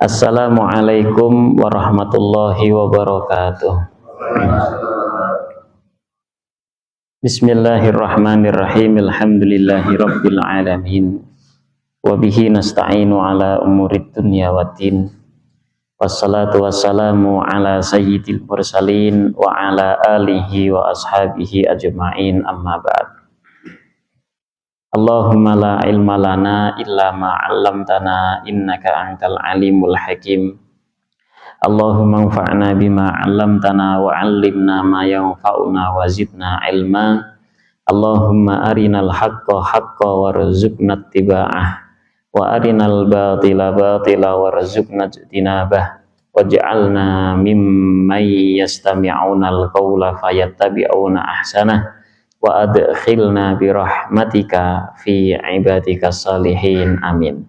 Assalamualaikum warahmatullahi wabarakatuh. Bismillahirrahmanirrahim. Alhamdulillahi rabbil alamin. Wa bihi nasta'inu ala umurid dunya waddin. Wassalatu wassalamu ala sayyidil mursalin wa ala alihi wa ashabihi ajma'in, amma ba'd. Allahumma la ilma lana illa ma 'allamtana innaka antal alimul hakim. Allahumma anfa'na bima 'allamtana wa 'allimna ma yanfa'una wa zidna ilma. Allahumma arinal haqqa haqqa warzuqna ittiba'ah wa arinal batila batila warzuqna ijtinabah waj'alna mimman yastami'unal qawla fayattabi'una ahsanah wa adkhilna birahmatika fi ibadika salihin, amin.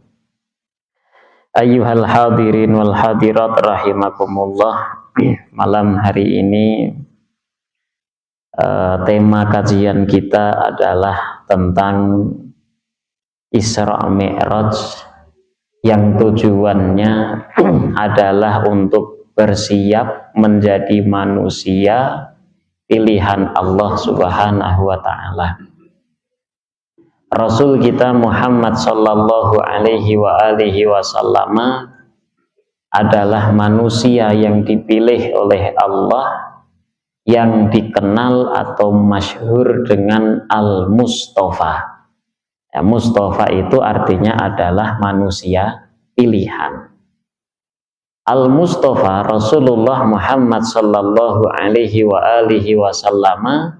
Ayyuhal hadirin wal hadirat rahimakumullah. Malam hari ini tema kajian kita adalah tentang Isra Mi'raj, yang tujuannya adalah untuk bersiap menjadi manusia pilihan Allah Subhanahu wa ta'ala. Rasul kita Muhammad sallallahu alaihi wa alihi wasallam adalah manusia yang dipilih oleh Allah, yang dikenal atau masyhur dengan Al-Mustafa. Ya, Mustafa itu artinya adalah manusia pilihan. Al-Mustafa Rasulullah Muhammad sallallahu alaihi wa alihi wasallam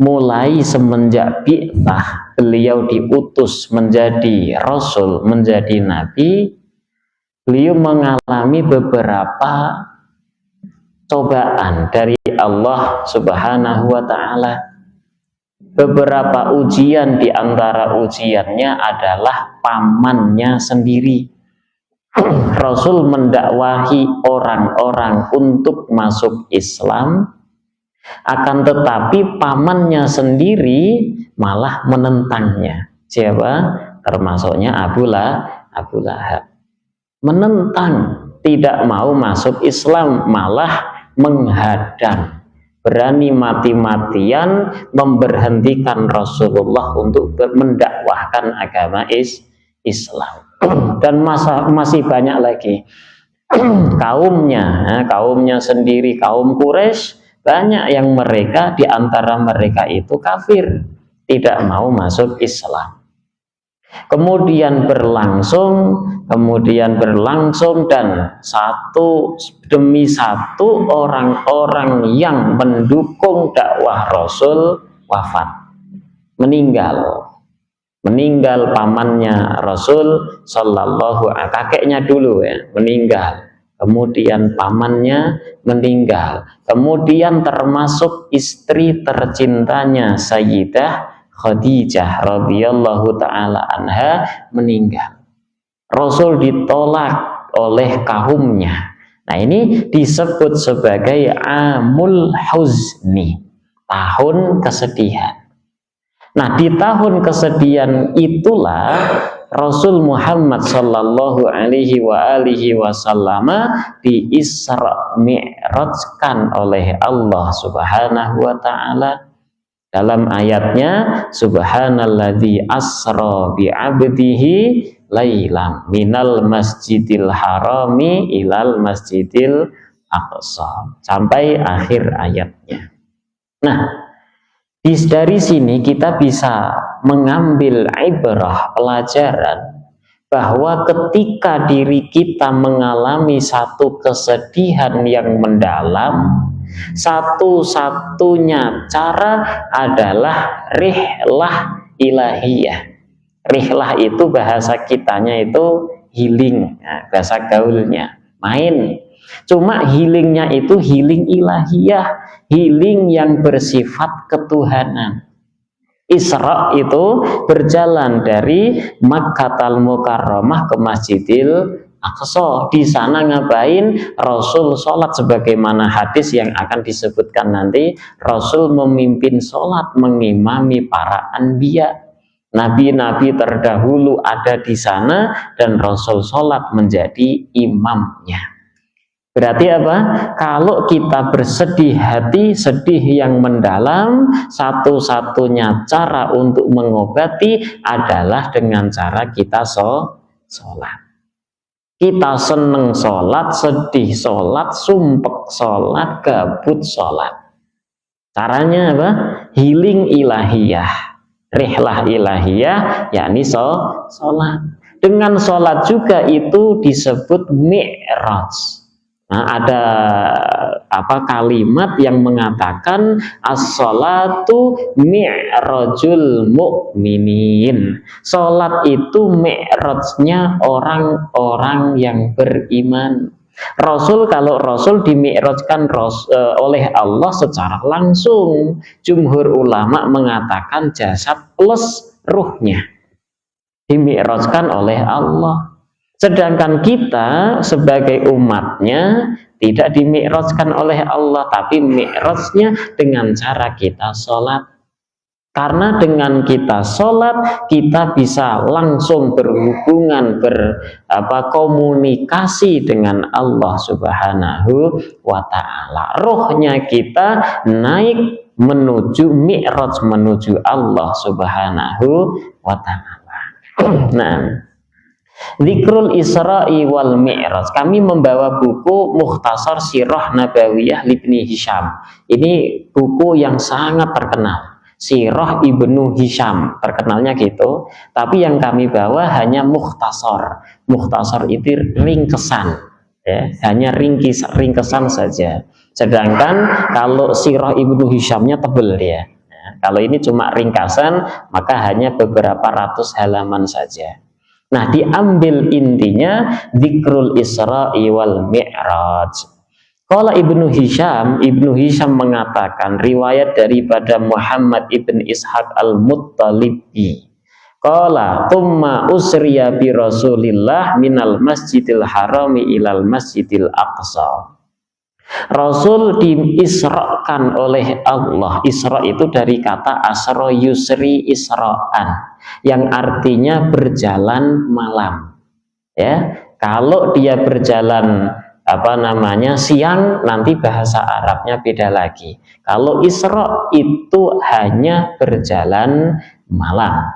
mulai semenjak bi'tsah beliau diutus menjadi rasul, menjadi nabi, beliau mengalami beberapa cobaan dari Allah Subhanahu wa ta'ala. Beberapa ujian, di antara ujiannya adalah pamannya sendiri. Rasul mendakwahi orang-orang untuk masuk Islam, akan tetapi pamannya sendiri malah menentangnya. Siapa? Termasuknya Abu Lahab. Menentang, tidak mau masuk Islam, malah menghadang, berani mati-matian memberhentikan Rasulullah untuk mendakwahkan agama Islam. Dan masih banyak lagi kaumnya sendiri, kaum Quraisy, banyak yang mereka, di antara mereka itu kafir, tidak mau masuk Islam. Kemudian berlangsung dan satu demi satu orang-orang yang mendukung dakwah Rasul wafat, meninggal pamannya Rasul sallallahu alaihi, kakeknya dulu ya, meninggal, kemudian pamannya meninggal, kemudian termasuk istri tercintanya Sayyidah Khadijah radhiyallahu taala anha meninggal. Rasul ditolak oleh kaumnya. Nah, ini disebut sebagai Amul Huzni, tahun kesedihan. Nah, di tahun kesedihan itulah Rasul Muhammad sallallahu alaihi wa alihi wasallam di Isra Mi'rajkan oleh Allah Subhanahu wa ta'ala. Dalam ayatnya, subhanalladzi asra bi 'abdihi lailam minal masjidil harami ilal masjidil aqsa, sampai akhir ayatnya. Nah, dari sini kita bisa mengambil ibrah, pelajaran, bahwa ketika diri kita mengalami satu kesedihan yang mendalam, satu-satunya cara adalah rihlah ilahiyah. Rihlah itu bahasa kitanya itu healing, nah, bahasa gaulnya main. Cuma healingnya itu healing ilahiyah, healing yang bersifat ketuhanan. Isra itu berjalan dari Makkatul Mukarramah ke Masjidil Aqsa. Di sana ngapain? Rasul sholat, sebagaimana hadis yang akan disebutkan nanti. Rasul memimpin sholat, mengimami para anbiya. Nabi-nabi terdahulu ada di sana dan Rasul sholat menjadi imamnya. Berarti apa? Kalau kita bersedih hati, sedih yang mendalam, satu-satunya cara untuk mengobati adalah dengan cara kita sholat. Kita seneng sholat, sedih sholat, sumpek sholat, gabut sholat. Caranya apa? Healing ilahiyah. Rihlah ilahiyah, yakni sholat. Dengan sholat juga itu disebut mi'raj. Nah, ada kalimat yang mengatakan as-sholatu mi'rajul mu'minin. Sholat itu mi'rajnya orang-orang yang beriman. Kalau Rasul dimi'rajkan oleh Allah secara langsung. Jumhur ulama mengatakan jasad plus ruhnya dimi'rajkan oleh Allah. Sedangkan kita sebagai umatnya tidak dimi'rajkan oleh Allah, tapi mi'rajnya dengan cara kita sholat. Karena dengan kita sholat, kita bisa langsung berhubungan, komunikasi dengan Allah Subhanahu wa Ta'ala. Rohnya kita naik menuju mi'raj, menuju Allah Subhanahu wa Ta'ala. Nah, Dzikrul Isra'i wal Mi'raj. Kami membawa buku Mukhtasar Sirah Nabawiyah Ibnu Hisham. Ini buku yang sangat terkenal. Sirah Ibnu Hisham, terkenalnya gitu. Tapi yang kami bawa hanya mukhtasar. Mukhtasar itu ringkesan, ya, hanya ringkesan saja. Sedangkan kalau Sirah Ibnu Hishamnya tebel dia. Ya, kalau ini cuma ringkasan, maka hanya beberapa ratus halaman saja. Nah, diambil intinya Dzikrul Isra'i wal Mi'raj. Qala Ibnu Hisham mengatakan, riwayat daripada Muhammad ibn Ishaq al-Muttalibi. Qala thumma usriya bi Rasulillah minal Masjidil Harami ilal Masjidil Aqsa. Rasul diisrakan oleh Allah. Isra itu dari kata asra yusri isra'an, yang artinya berjalan malam. Ya, kalau dia berjalan siang, nanti bahasa Arabnya beda lagi. Kalau Isra itu hanya berjalan malam.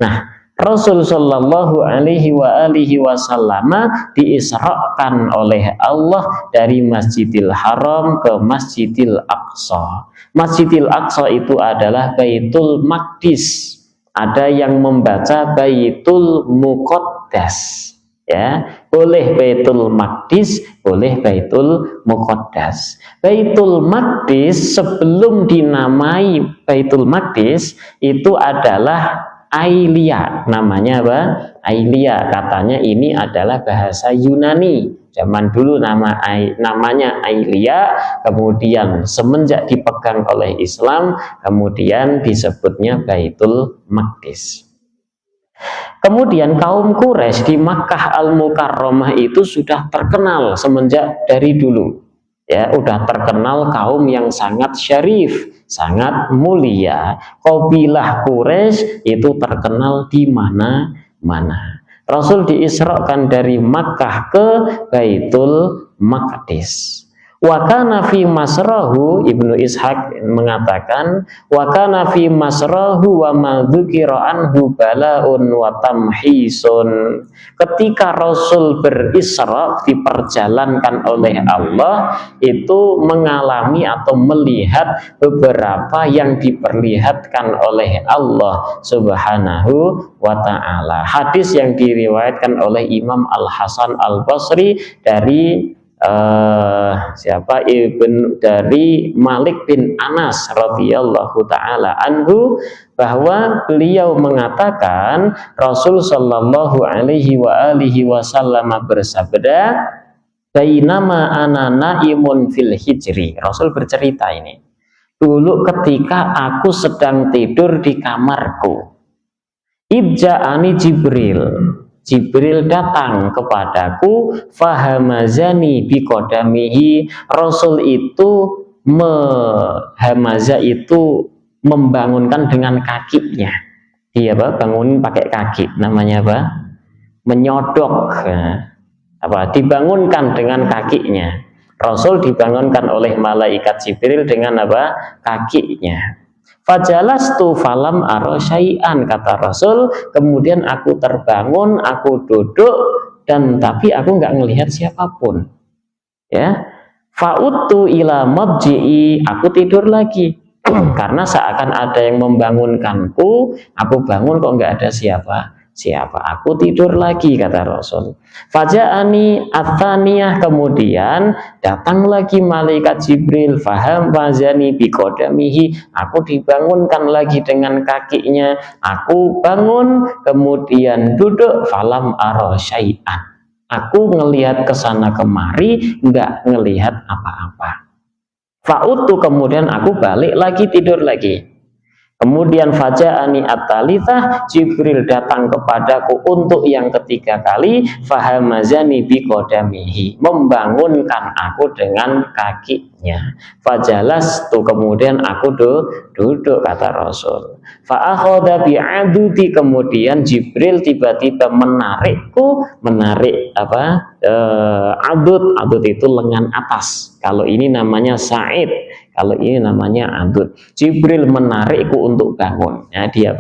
Nah, Rasul Shallallahu Alaihi Wasallam diisrakan oleh Allah dari Masjidil Haram ke Masjidil Aqsa. Masjidil Aqsa itu adalah Baitul Maqdis. Ada yang membaca Baitul Muqaddas. Ya, boleh Baitul Maqdis, boleh Baitul Muqaddas. Baitul Maqdis sebelum dinamai Baitul Maqdis itu adalah Ailia. Namanya apa? Ailia. Katanya ini adalah bahasa Yunani. Zaman dulu namanya Ailia, kemudian semenjak dipegang oleh Islam, kemudian disebutnya Baitul Maqdis. Kemudian kaum Quraisy di Makkah Al-Mukarramah itu sudah terkenal semenjak dari dulu. Ya, udah terkenal kaum yang sangat syarif, sangat mulia. Qabilah Quraisy itu terkenal di mana-mana. Rasul diisrakan dari Makkah ke Baitul Maqdis. Wa kana fi masrahu, Ibnu Ishaq mengatakan, wa kana fi masrahu wa ma dzukira anhu balaun wa tamhisun. Ketika Rasul berisra, diperjalankan oleh Allah, itu mengalami atau melihat beberapa yang diperlihatkan oleh Allah Subhanahu wa Ta'ala. Hadis yang diriwayatkan oleh Imam Al-Hasan Al-Basri dari dari Malik bin Anas radhiyallahu taala anhu, bahwa beliau mengatakan Rasul sallallahu alaihi wasallam bersabda, bainama ana naimun fil hijri. Rasul bercerita ini, dulu ketika aku sedang tidur di kamarku, ibja'ani Jibril, Jibril datang kepadaku, fahamazani biqadamihi. Rasul itu hamaza itu membangunkan dengan kakinya. Dia bangunin pakai kaki, namanya apa? Menyodok. Dibangunkan dengan kakinya. Rasul dibangunkan oleh malaikat Jibril dengan apa? Kakinya. Fajalastu falam ara syai'an, kata Rasul, kemudian aku terbangun, aku duduk, dan tapi aku nggak melihat siapapun. Ya, fa'udtu ila madji'i, aku tidur lagi. Karena seakan ada yang membangunkanku, aku bangun kok nggak ada siapa. Aku tidur lagi, kata Rasul. Faja'ani athaniyah, kemudian datang lagi malaikat Jibril, faham fazani biqadamihi, aku dibangunkan lagi dengan kakinya, aku bangun, kemudian duduk, falam ara syai'an, aku ngelihat kesana kemari, nggak ngelihat apa-apa. Fa'utu, kemudian aku balik lagi, tidur lagi. Kemudian faja'ani at-talithah, Jibril datang kepadaku untuk yang ketiga kali, fahamazani biqadamihi, membangunkan aku dengan kakinya. Fajalastu, kemudian aku duduk, kata Rasul. Fa'akhoda bi'adudi, kemudian Jibril tiba-tiba menarik adud itu lengan atas. Kalau ini namanya sa'id, kalau ini namanya adud. Jibril menarikku untuk bangun. Ya, dia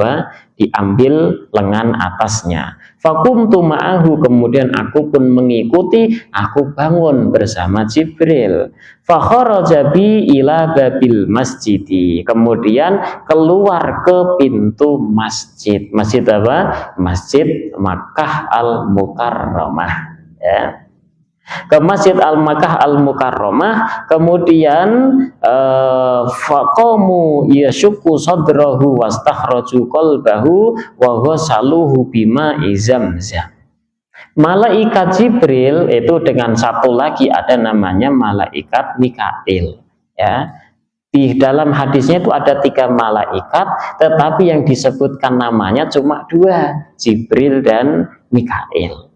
diambil lengan atasnya. Fakumtu ma'ahu, kemudian aku pun mengikuti, aku bangun bersama Jibril. Fakharaja bi ila babil masjidi, kemudian keluar ke pintu masjid. Masjid apa? Masjid Makkah Al-Mukarramah. Ya. Ke Masjid Al-Makkah Al-Mukarramah, kemudian faqamu yashukku sadrahu wastakhraju qalbahu wa ghasaluhu bima'i zamzam. Malaikat Jibril itu dengan satu lagi ada namanya malaikat Mikail. Ya. Di dalam hadisnya itu ada 3 malaikat, tetapi yang disebutkan namanya cuma 2, Jibril dan Mikail.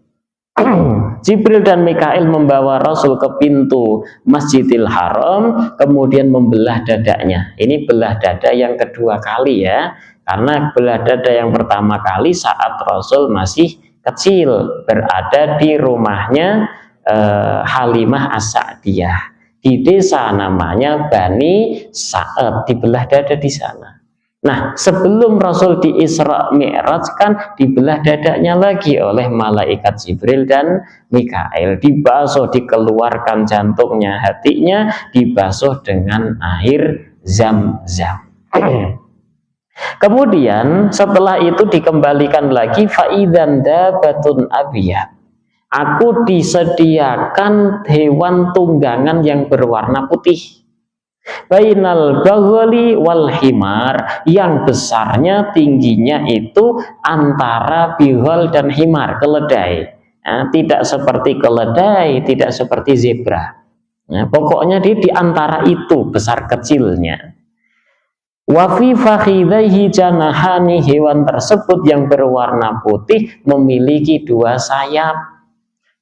Jibril dan Mikail membawa Rasul ke pintu Masjidil Haram, kemudian membelah dadanya. Ini belah dada yang kedua kali, ya, karena belah dada yang pertama kali saat Rasul masih kecil, berada di rumahnya Halimah As-Sa'diyah di desa namanya Bani Sa'ad, dibelah dada di sana. Nah, sebelum Rasul di Isra Mi'raj kan dibelah dadanya lagi oleh malaikat Jibril dan Mikail, dibasuh, dikeluarkan jantungnya, hatinya dibasuh dengan air Zam-Zam. Kemudian setelah itu dikembalikan lagi, faidzan dabatun abiyat, aku disediakan hewan tunggangan yang berwarna putih. Bainal baghali wal himar, yang besarnya tingginya itu antara bihol dan himar, keledai. Nah, tidak seperti keledai, tidak seperti zebra. Nah, pokoknya dia di antara itu, besar kecilnya. Wa fi fakhidaihi janahani, hewan tersebut yang berwarna putih memiliki 2 sayap.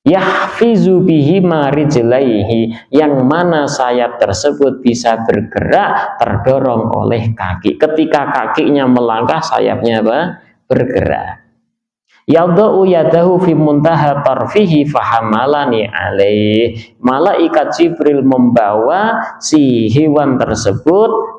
Yahfizu bihi marijlaihi, yang mana sayap tersebut bisa bergerak terdorong oleh kaki. Ketika kakinya melangkah, sayapnya bergerak. Yadau yadahu fi muntaha tarfihi fahamalani alaih, malaikat Jibril membawa si hewan tersebut,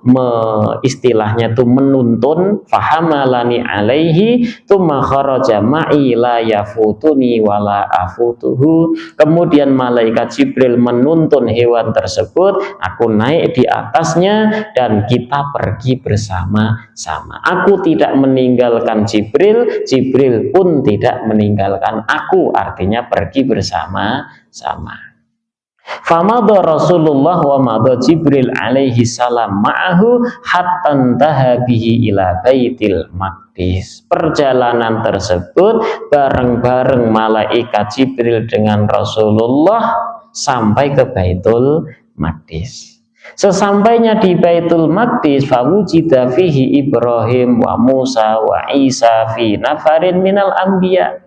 istilahnya itu menuntun, fahamalani alaihi tsumma kharaja ma'i la yafutuni wala afutuhu, kemudian malaikat Jibril menuntun hewan tersebut, aku naik di atasnya dan kita pergi bersama-sama. Aku tidak meninggalkan Jibril, Jibril pun tidak meninggalkan aku, artinya pergi bersama-sama. Famadha Rasulullah wa madha Jibril alaihi salam ma'ahu hatta intaha bihi ila Baitil Maqdis. Perjalanan tersebut bareng-bareng malaikat Jibril dengan Rasulullah sampai ke Baitul Maqdis. Sesampainya di Baitul Maqdis, fawujida fihi Ibrahim wa Musa wa Isa fi nafarin minal anbiya.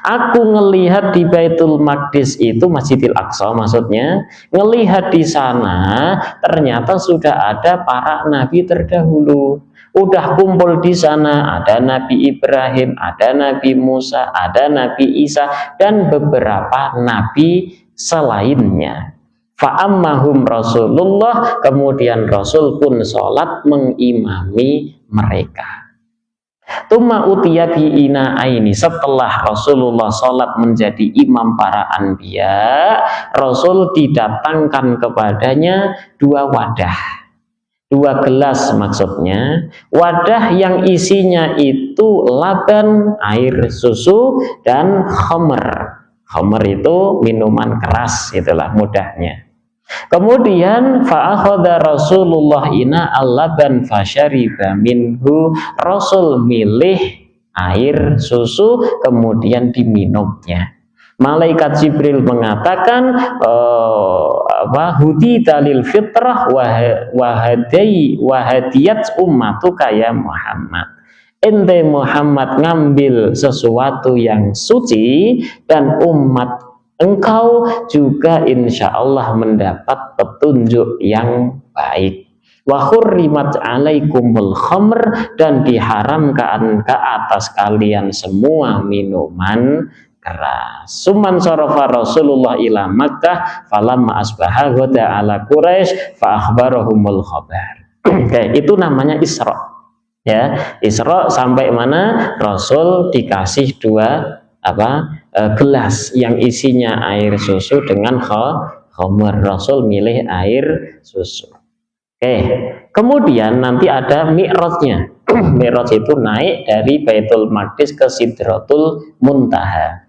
Aku ngelihat di Baitul Maqdis itu, Masjidil Aqsa maksudnya, ngelihat di sana ternyata sudah ada para nabi terdahulu. Udah kumpul di sana, ada Nabi Ibrahim, ada Nabi Musa, ada Nabi Isa, dan beberapa nabi selainnya. Fa'ammahum Rasulullah, kemudian Rasul pun sholat mengimami mereka. Tuma utiya bi'ina aini, setelah Rasulullah sholat menjadi imam para anbiya, Rasul didatangkan kepadanya dua wadah, dua gelas maksudnya, wadah yang isinya itu laban, air susu, dan khamr. Khamr itu minuman keras, itulah mudahnya. Kemudian fa'akhadha Rasulullah ina al-laban fasyariba minhu, Rasul milih air susu kemudian diminumnya. Malaikat Jibril mengatakan hudita lil fitrah wahadiyat ummatuka ya Muhammad. Ente Muhammad ngambil sesuatu yang suci dan umat engkau juga insya Allah mendapat petunjuk yang baik. Wa hurrimat alaikumul khamr, dan diharamkan ke atas kalian semua minuman keras. Suman sarafa Rasulullah ila Makkah falamma asbaha ghada ala Quraisy fa akhbarahumul khabar. Oke, itu namanya Isra. Ya, Isra sampai mana Rasul dikasih dua gelas yang isinya air susu dengan khamr. Rasul milih air susu. Oke, kemudian nanti ada Mi'rajnya. Mi'raj itu naik dari Baitul Maqdis ke Sidratul Muntaha.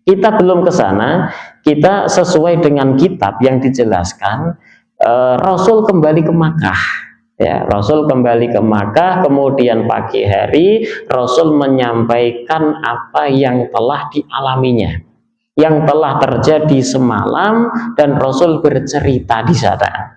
Kita belum ke sana, kita sesuai dengan kitab yang dijelaskan, Rasul kembali ke Makkah. Ya, Rasul kembali ke Makkah, kemudian pagi hari Rasul menyampaikan apa yang telah dialaminya, yang telah terjadi semalam, dan Rasul bercerita di sana.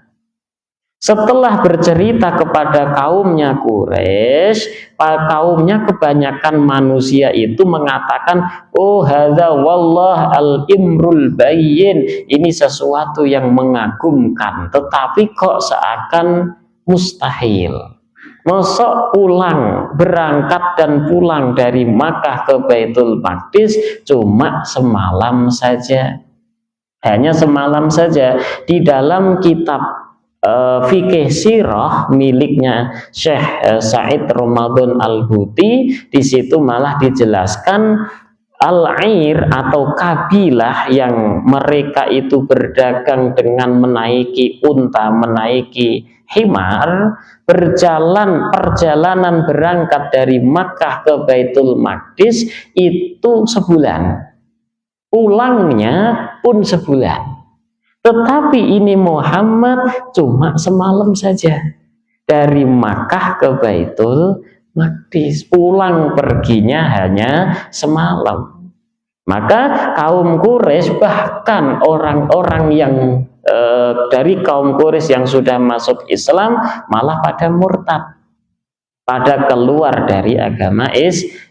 Setelah bercerita kepada kaumnya Quraisy, kaumnya kebanyakan manusia itu mengatakan, oh hadza wallah al-imrul bayyin, ini sesuatu yang mengagumkan, tetapi kok seakan mustahil. Masa berangkat dan pulang dari Makkah ke Baitul Maqdis cuma semalam saja, hanya semalam saja. Di dalam kitab fikih sirah miliknya Syekh Said Ramadan Al-Huti, di situ malah dijelaskan al-air atau kabilah yang mereka itu berdagang dengan menaiki unta, menaiki himar, perjalanan berangkat dari Makkah ke Baitul Maqdis itu sebulan, pulangnya pun sebulan. Tetapi ini Muhammad cuma semalam saja, dari Makkah ke Baitul Maqdis, pulang perginya hanya semalam. Maka kaum Quraisy, bahkan orang-orang yang dari kaum Quraisy yang sudah masuk Islam malah pada murtad, pada keluar dari agama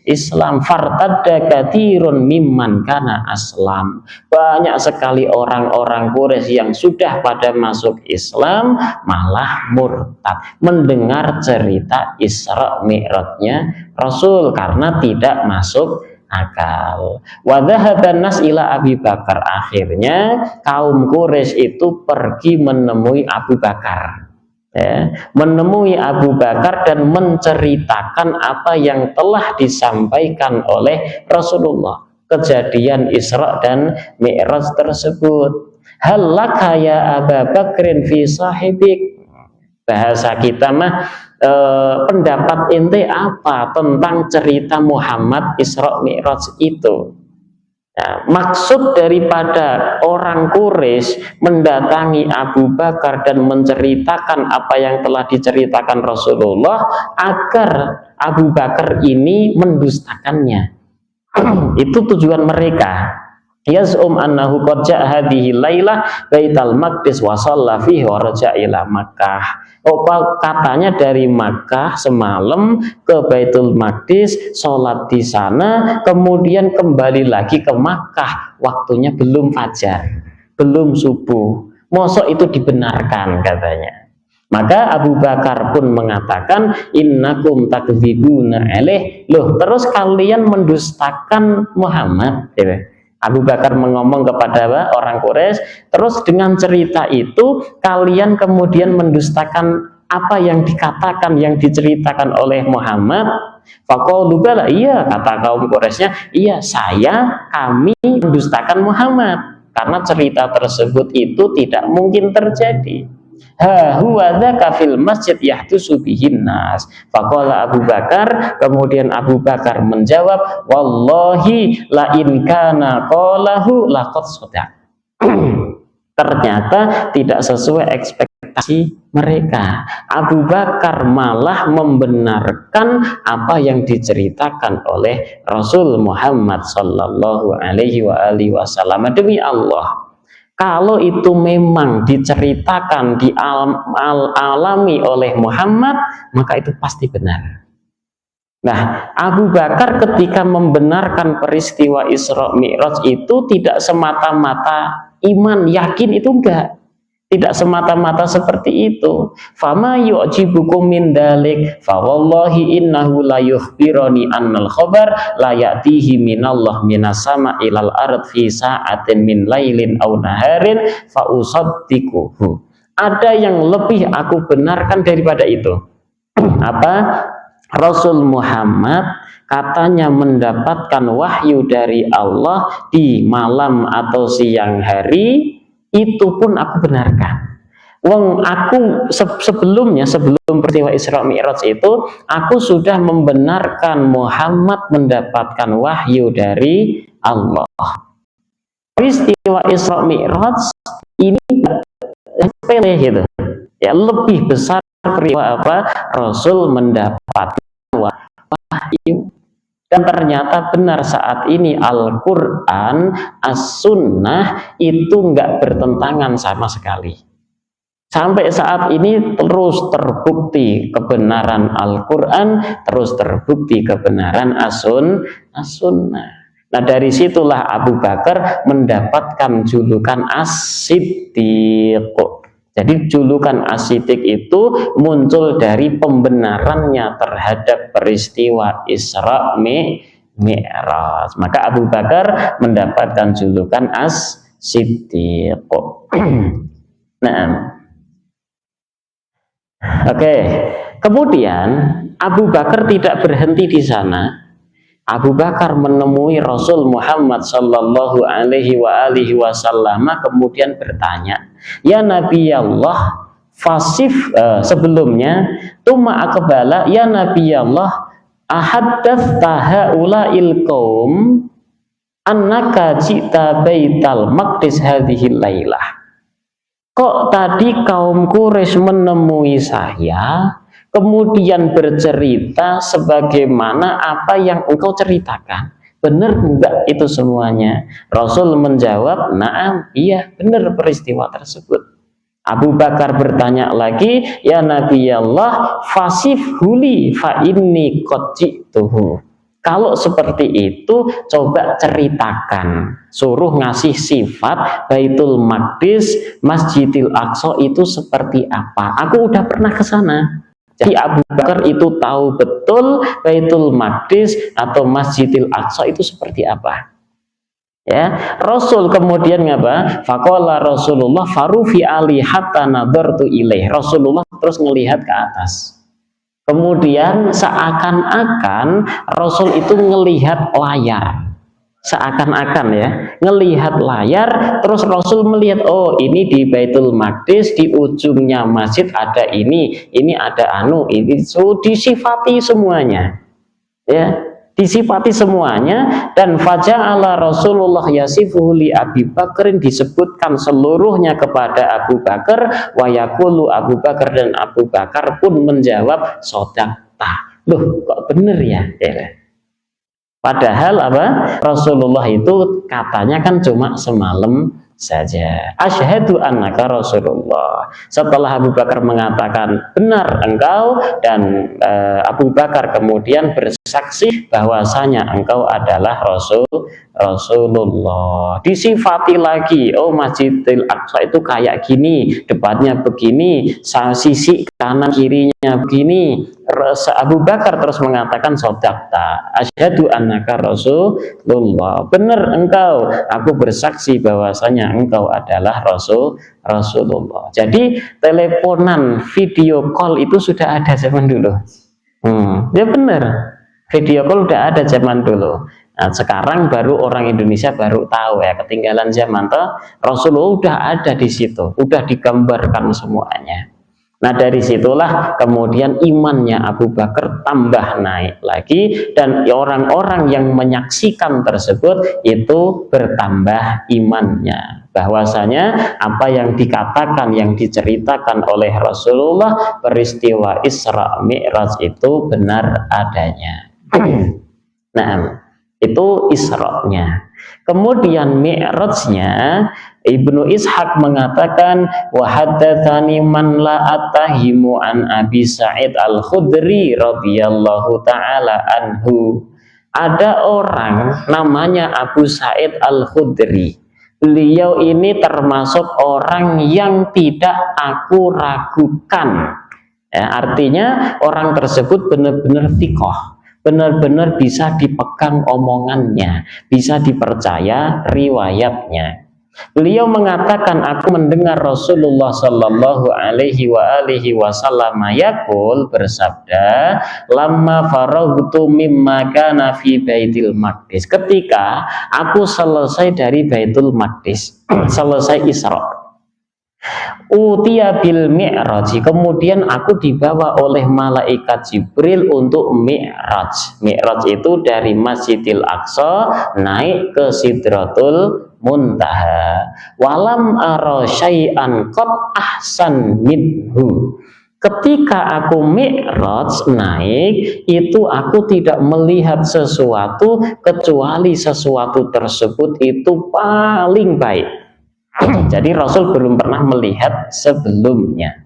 Islam. Fartadda katsirun mimman kana aslam, banyak sekali orang-orang Quraisy yang sudah pada masuk Islam malah murtad mendengar cerita Isra Mi'rajnya Rasul karena tidak masuk akal. Wa dhahaban nas ila Abi Bakar, akhirnya kaum Quraisy itu pergi menemui Abu Bakar. Ya, menemui Abu Bakar dan menceritakan apa yang telah disampaikan oleh Rasulullah, kejadian Isra dan Mi'raj tersebut. Halaka ya Abu Bakrin fi sahibik, bahasa kita mah pendapat ente apa tentang cerita Muhammad Isra Mi'raj itu. Nah, maksud daripada orang Quraisy mendatangi Abu Bakar dan menceritakan apa yang telah diceritakan Rasulullah agar Abu Bakar ini mendustakannya. Itu tujuan mereka. yaz'um annahu qad ja'a hadhihi lailah baital maqdis wa shalla fihi wa raja'a ila Makkah. Katanya dari Makkah semalam ke Baitul Maqdis, sholat di sana, kemudian kembali lagi ke Makkah. Waktunya belum fajar, belum subuh. Mosok itu dibenarkan katanya. Maka Abu Bakar pun mengatakan, innakum takdzibuna alaih. Loh, terus kalian mendustakan Muhammad, gitu. Abu Bakar mengomong kepada orang Quraisy, terus dengan cerita itu kalian kemudian mendustakan apa yang dikatakan, yang diceritakan oleh Muhammad. Faqalu bala, iya, kata kaum Quraisynya, iya, kami mendustakan Muhammad karena cerita tersebut itu tidak mungkin terjadi. Ha huwa dzaka fil masjid yahtusu bihin nas. Faqala Abu Bakar, kemudian Abu Bakar menjawab, wallahi la in kana qalahu laqad shadaq. Ternyata tidak sesuai ekspektasi mereka. Abu Bakar malah membenarkan apa yang diceritakan oleh Rasul Muhammad sallallahu alaihi wasallam. Demi Allah, kalau itu memang diceritakan, dialami oleh Muhammad, maka itu pasti benar. Nah, Abu Bakar ketika membenarkan peristiwa Isra Mi'raj itu tidak semata-mata iman, yakin, itu enggak. Tidak semata-mata seperti itu. Fama yu'jibukum min dalik fa wallahi innahu la yukhbirani annal khabar la ya'tihi minallah minas sama ilal ard fi sa'atin min lailin aw naharin fa usaddiquhu. Ada yang lebih aku benarkan daripada itu. Apa? Rasul Muhammad katanya mendapatkan wahyu dari Allah di malam atau siang hari, itu pun aku benarkan. Wong aku sebelum peristiwa Isra Mi'raj itu, aku sudah membenarkan Muhammad mendapatkan wahyu dari Allah. Peristiwa Isra Mi'raj ini sepele gitu. Ya, lebih besar peristiwa apa? Rasul mendapatkan wahyu. Dan ternyata benar saat ini Al-Quran, As-Sunnah itu nggak bertentangan sama sekali. Sampai saat ini terus terbukti kebenaran Al-Quran, terus terbukti kebenaran As-Sunnah. Nah, dari situlah Abu Bakar mendapatkan julukan As-Siddiq. Jadi julukan As-Siddiq itu muncul dari pembenarannya terhadap peristiwa Isra Mi'raj. Maka Abu Bakar mendapatkan julukan As-Siddiq. Nah, oke. Kemudian Abu Bakar tidak berhenti di sana. Abu Bakar menemui Rasul Muhammad sallallahu alaihi wasallam, kemudian bertanya, ya Nabi Allah, fasif sebelumnya, tuma akbala, ya Nabi Allah, ahaddath tahaula'il qaum annaka ji'ta baital maqdis hadhihi lailah. Kok tadi kaum Quraisy menemui saya, kemudian bercerita sebagaimana apa yang engkau ceritakan? Benar enggak itu semuanya? Rasul menjawab, na'am, iya, benar peristiwa tersebut. Abu Bakar bertanya lagi, ya Nabi Allah, fasif huli fa inni qad ji'tuhu. Kalau seperti itu, coba ceritakan, suruh ngasih sifat Baitul Maqdis, Masjidil Aqsa itu seperti apa? Aku udah pernah ke sana. Jadi Abu Bakar itu tahu betul Baitul Maqdis atau Masjidil Aqsa itu seperti apa. Ya, Rasul kemudian ngapa? Faqala Rasulullah farufi ali hatta nadartu ilaih. Rasulullah terus melihat ke atas. Kemudian seakan-akan Rasul itu ngelihat layar. Seakan-akan ya, ngelihat layar, terus Rasul melihat, oh ini di Baitul Maqdis, di ujungnya masjid ada ini ada ini, so disifati semuanya, ya, disifati semuanya. Dan faja'ala Rasulullah yasifuhu li Abi Bakrin, disebutkan seluruhnya kepada Abu Bakar, wa yaqulu Abu Bakar, dan Abu Bakar pun menjawab sodaqta. Loh, kok bener ya? Padahal apa? Rasulullah itu katanya kan cuma semalam saja. Asyhadu annaka Rasulullah. Setelah Abu Bakar mengatakan benar engkau, dan Abu Bakar kemudian bersaksi bahwasanya engkau adalah Rasulullah. Disifati lagi, oh Masjidil Aqsa itu kayak gini, depannya begini, sisi kanan kirinya begini. Abu Bakar terus mengatakan sodakta, asyhadu annaka Rasulullah, benar engkau, aku bersaksi bahwasanya engkau adalah Rasulullah. Jadi teleponan, video call itu sudah ada zaman dulu. Ya benar, video call udah ada zaman dulu. Nah, sekarang baru orang Indonesia baru tahu ya, ketinggalan zaman toh. Rasulullah udah ada di situ, udah digambarkan semuanya. Nah dari situlah kemudian imannya Abu Bakar tambah naik lagi, dan orang-orang yang menyaksikan tersebut itu bertambah imannya, bahwasanya apa yang dikatakan, yang diceritakan oleh Rasulullah peristiwa Isra Mi'raj itu benar adanya. Nah itu Isra-nya. Kemudian Mi'rajnya, Ibnu Ishaq mengatakan, wa haddatsani man la atahimu an Abi Sa'id Al-Khudri radhiyallahu taala anhu. Ada orang namanya Abu Sa'id Al-Khudri. Beliau ini termasuk orang yang tidak aku ragukan. Ya, artinya orang tersebut benar-benar thiqah, benar-benar bisa dipegang omongannya, bisa dipercaya riwayatnya. Beliau mengatakan, aku mendengar Rasulullah Shallallahu Alaihi Wasallam yaqul, bersabda, lamma faraghtu mimma kana fi Baitul Maqdis. Ketika aku selesai dari Baitul Maqdis, selesai Isra, utiya bil mi'raj, kemudian aku dibawa oleh malaikat Jibril untuk mi'raj. Mi'raj itu dari Masjidil Aqsa naik ke Sidratul Muntaha. Walam ara syai'an qad ahsan minhu. Ketika aku mi'raj naik, itu aku tidak melihat sesuatu kecuali sesuatu tersebut itu paling baik. Jadi Rasul belum pernah melihat sebelumnya.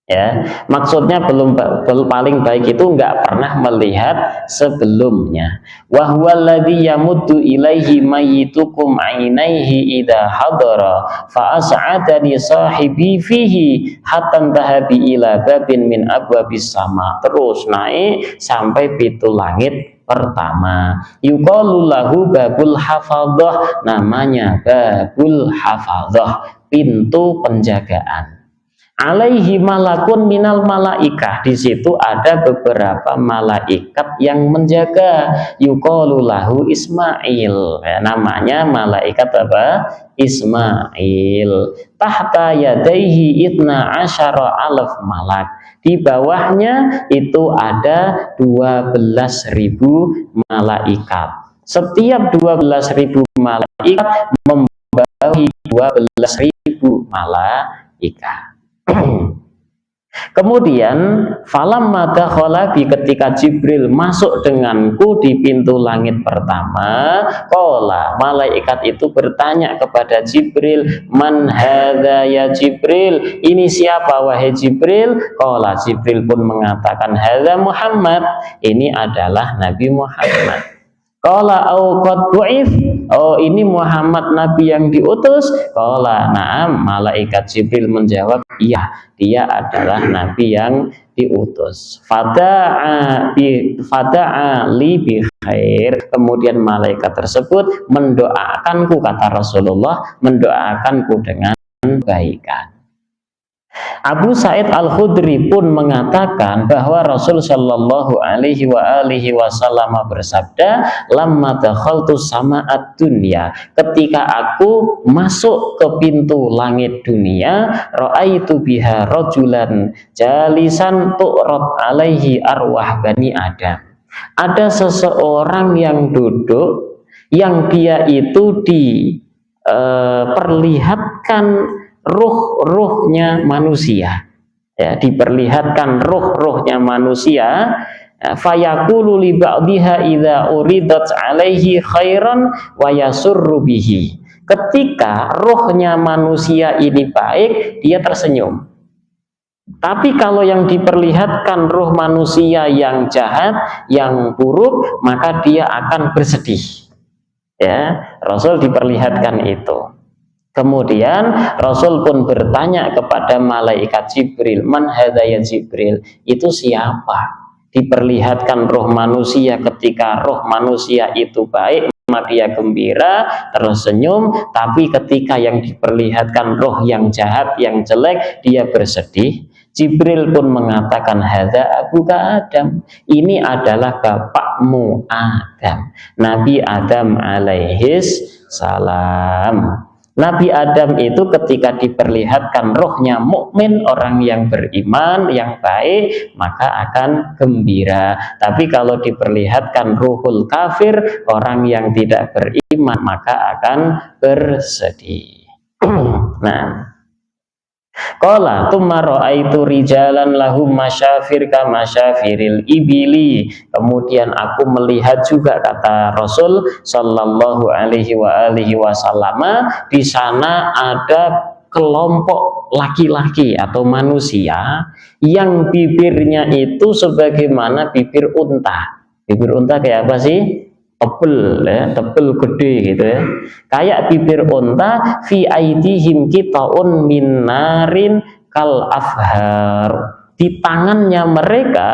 Ya, maksudnya belum paling baik itu enggak pernah melihat sebelumnya. Wa huwallazi yamuddu ilaihi mayyitukum ainaihi idza hadara fa as'adani sahibi fihi hatta dhahabi ila babin min abwabis sama. Terus naik sampai pintu langit pertama. Yuqalu lahu babul hafadzah, namanya babul hafadzah, pintu penjagaan. Alaihi malakun minal malaikah, di situ ada beberapa malaikat yang menjaga. Yuqalu lahu Ismail, ya, namanya malaikat apa? Ismail. Tahta yadaihi itna asyara alaf malak, di bawahnya itu ada 12.000 malaikat. Setiap 12.000 malaikat membawahi 12.000 malaikat. Kemudian falamma dakhala bi, ketika Jibril masuk denganku di pintu langit pertama, qala, malaikat itu bertanya kepada Jibril, man hadza ya Jibril, ini siapa wahai Jibril? Qala, Jibril pun mengatakan, hadza Muhammad, ini adalah Nabi Muhammad. Qala au qad bu'if, oh ini Muhammad Nabi yang diutus? Qala na'am, malaikat Jibril menjawab, iya, dia adalah Nabi yang diutus. Fada'a li bi khair, kemudian malaikat tersebut mendoakanku, kata Rasulullah, mendoakanku dengan kebaikan. Abu Sa'id Al-Khudri pun mengatakan bahwa Rasul Shallallahu Alaihi Wasallam bersabda, lamma dakhaltu sama'ad dunya, ketika aku masuk ke pintu langit dunia, ra'aitu biha rajulan jalisan tu'rad alaihi arwah bani Adam. Ada seseorang yang duduk, yang dia itu diperlihatkan ruh-ruhnya manusia, ya, diperlihatkan ruh-ruhnya manusia, Fayaqulu li ba'dihha idza uridat alaihi khairan wa yasurru bihi. Ketika rohnya manusia ini baik, dia tersenyum. Tapi kalau yang diperlihatkan roh manusia yang jahat, yang buruk, maka dia akan bersedih. Ya, Rasul diperlihatkan itu. Kemudian Rasul pun bertanya kepada malaikat Jibril, "Man hadza ya Jibril?" Itu siapa? Diperlihatkan roh manusia, ketika roh manusia itu baik, maka dia gembira, tersenyum. Tapi ketika yang diperlihatkan roh yang jahat, yang jelek, dia bersedih. Jibril pun mengatakan, hadza abuka Adam, ini adalah bapakmu Adam, Nabi Adam alaihis salam. Nabi Adam itu ketika diperlihatkan rohnya mukmin, orang yang beriman, yang baik, maka akan gembira. Tapi kalau diperlihatkan ruhul kafir, orang yang tidak beriman, maka akan bersedih. Nah, qala tsumma ra'aitu rijalan lahum masyafir ka masyafiril ibili. Kemudian aku melihat juga, kata Rasul sallallahu alaihi wasallam, di sana ada kelompok laki-laki atau manusia yang bibirnya itu sebagaimana bibir unta. Bibir unta kayak apa sih? Tebel ya, tebel gede gitu ya. Kayak bibir unta, fi aidihim qitaun min narin kal afhar. Di tangannya mereka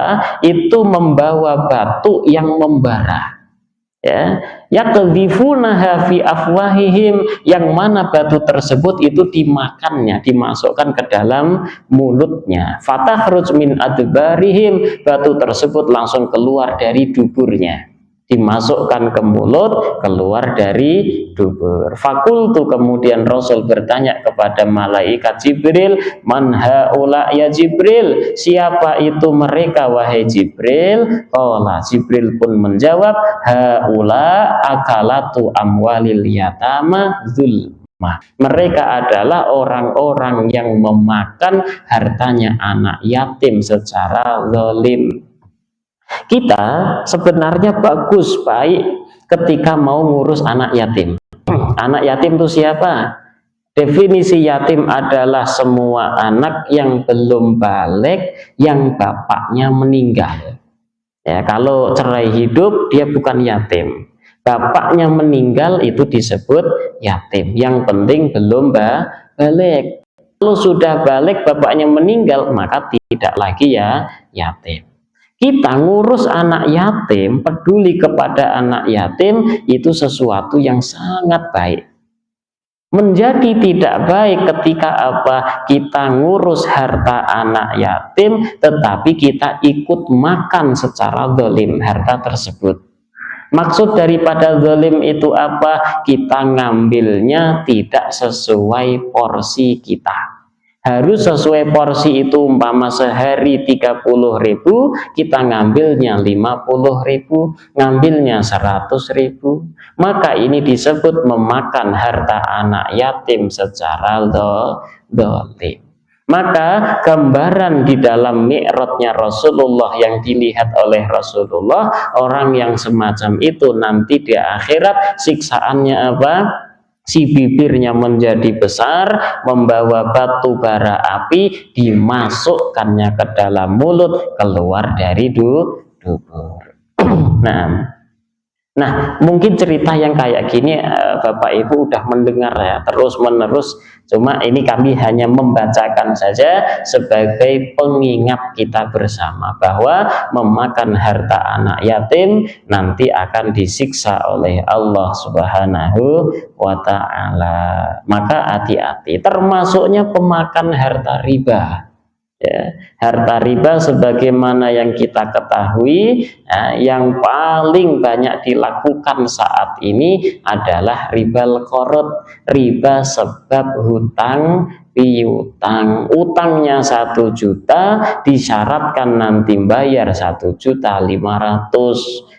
itu membawa batu yang membara. Ya, yakdhifunaha fi afwahihim, yang mana batu tersebut itu dimakannya, dimasukkan ke dalam mulutnya. Fatakhruj min adbarihim, batu tersebut langsung keluar dari duburnya, dimasukkan ke mulut, keluar dari dubur. Fakultu, kemudian Rasul bertanya kepada malaikat Jibril, man haula ya Jibril, siapa itu mereka wahai Jibril? Qala, Jibril pun menjawab, haula akalatu amwalil yatama zulmah. Mereka adalah orang-orang yang memakan hartanya anak yatim secara zalim. Kita sebenarnya bagus, baik ketika mau ngurus anak yatim. Anak yatim itu siapa? Definisi yatim adalah semua anak yang belum balik, yang bapaknya meninggal. Ya, kalau cerai hidup dia bukan yatim. Bapaknya meninggal itu disebut yatim. Yang penting belum balik. Kalau sudah balik bapaknya meninggal, maka tidak lagi ya yatim. Kita ngurus anak yatim, peduli kepada anak yatim, itu sesuatu yang sangat baik. Menjadi tidak baik ketika apa? Kita ngurus harta anak yatim, tetapi kita ikut makan secara zalim harta tersebut. Maksud daripada zalim itu apa? Kita ngambilnya tidak sesuai porsi kita. Harus sesuai porsi itu, umpama sehari 30.000, kita ngambilnya 50.000, ngambilnya 100.000, maka ini disebut memakan harta anak yatim secara zalim. Maka gambaran di dalam mi'rajnya Rasulullah yang dilihat oleh Rasulullah, orang yang semacam itu nanti di akhirat siksaannya apa? Si bibirnya menjadi besar, membawa batu bara api, dimasukkannya ke dalam mulut, keluar dari dubur. Nah, mungkin cerita yang kayak gini Bapak Ibu udah mendengar ya terus menerus. Cuma ini kami hanya membacakan saja sebagai pengingat kita bersama bahwa memakan harta anak yatim nanti akan disiksa oleh Allah Subhanahu wa Ta'ala. Maka hati-hati, termasuknya pemakan harta riba. Ya, harta riba sebagaimana yang kita ketahui, yang paling banyak dilakukan saat ini adalah ribal qarad, riba sebab hutang piutang. Utangnya 1 juta, disyaratkan nanti bayar 1.500.000.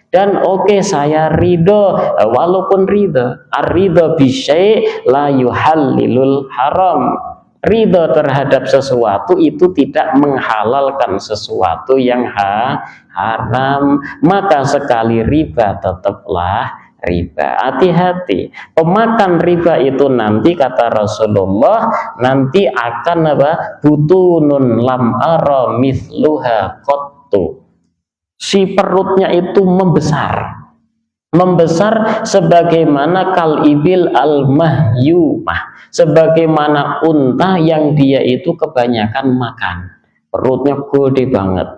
Dan oke, saya ridho, walaupun ridho, ar-ridho bisyai' la yuhallilul haram. Ridho terhadap sesuatu itu tidak menghalalkan sesuatu yang haram, maka sekali riba tetaplah riba. Hati-hati, pemakan riba itu nanti kata Rasulullah nanti akan butunun lam ara mithluha qattu, si perutnya itu membesar sebagaimana kal ibil al mahyumah, sebagaimana unta yang dia itu kebanyakan makan, perutnya gede banget.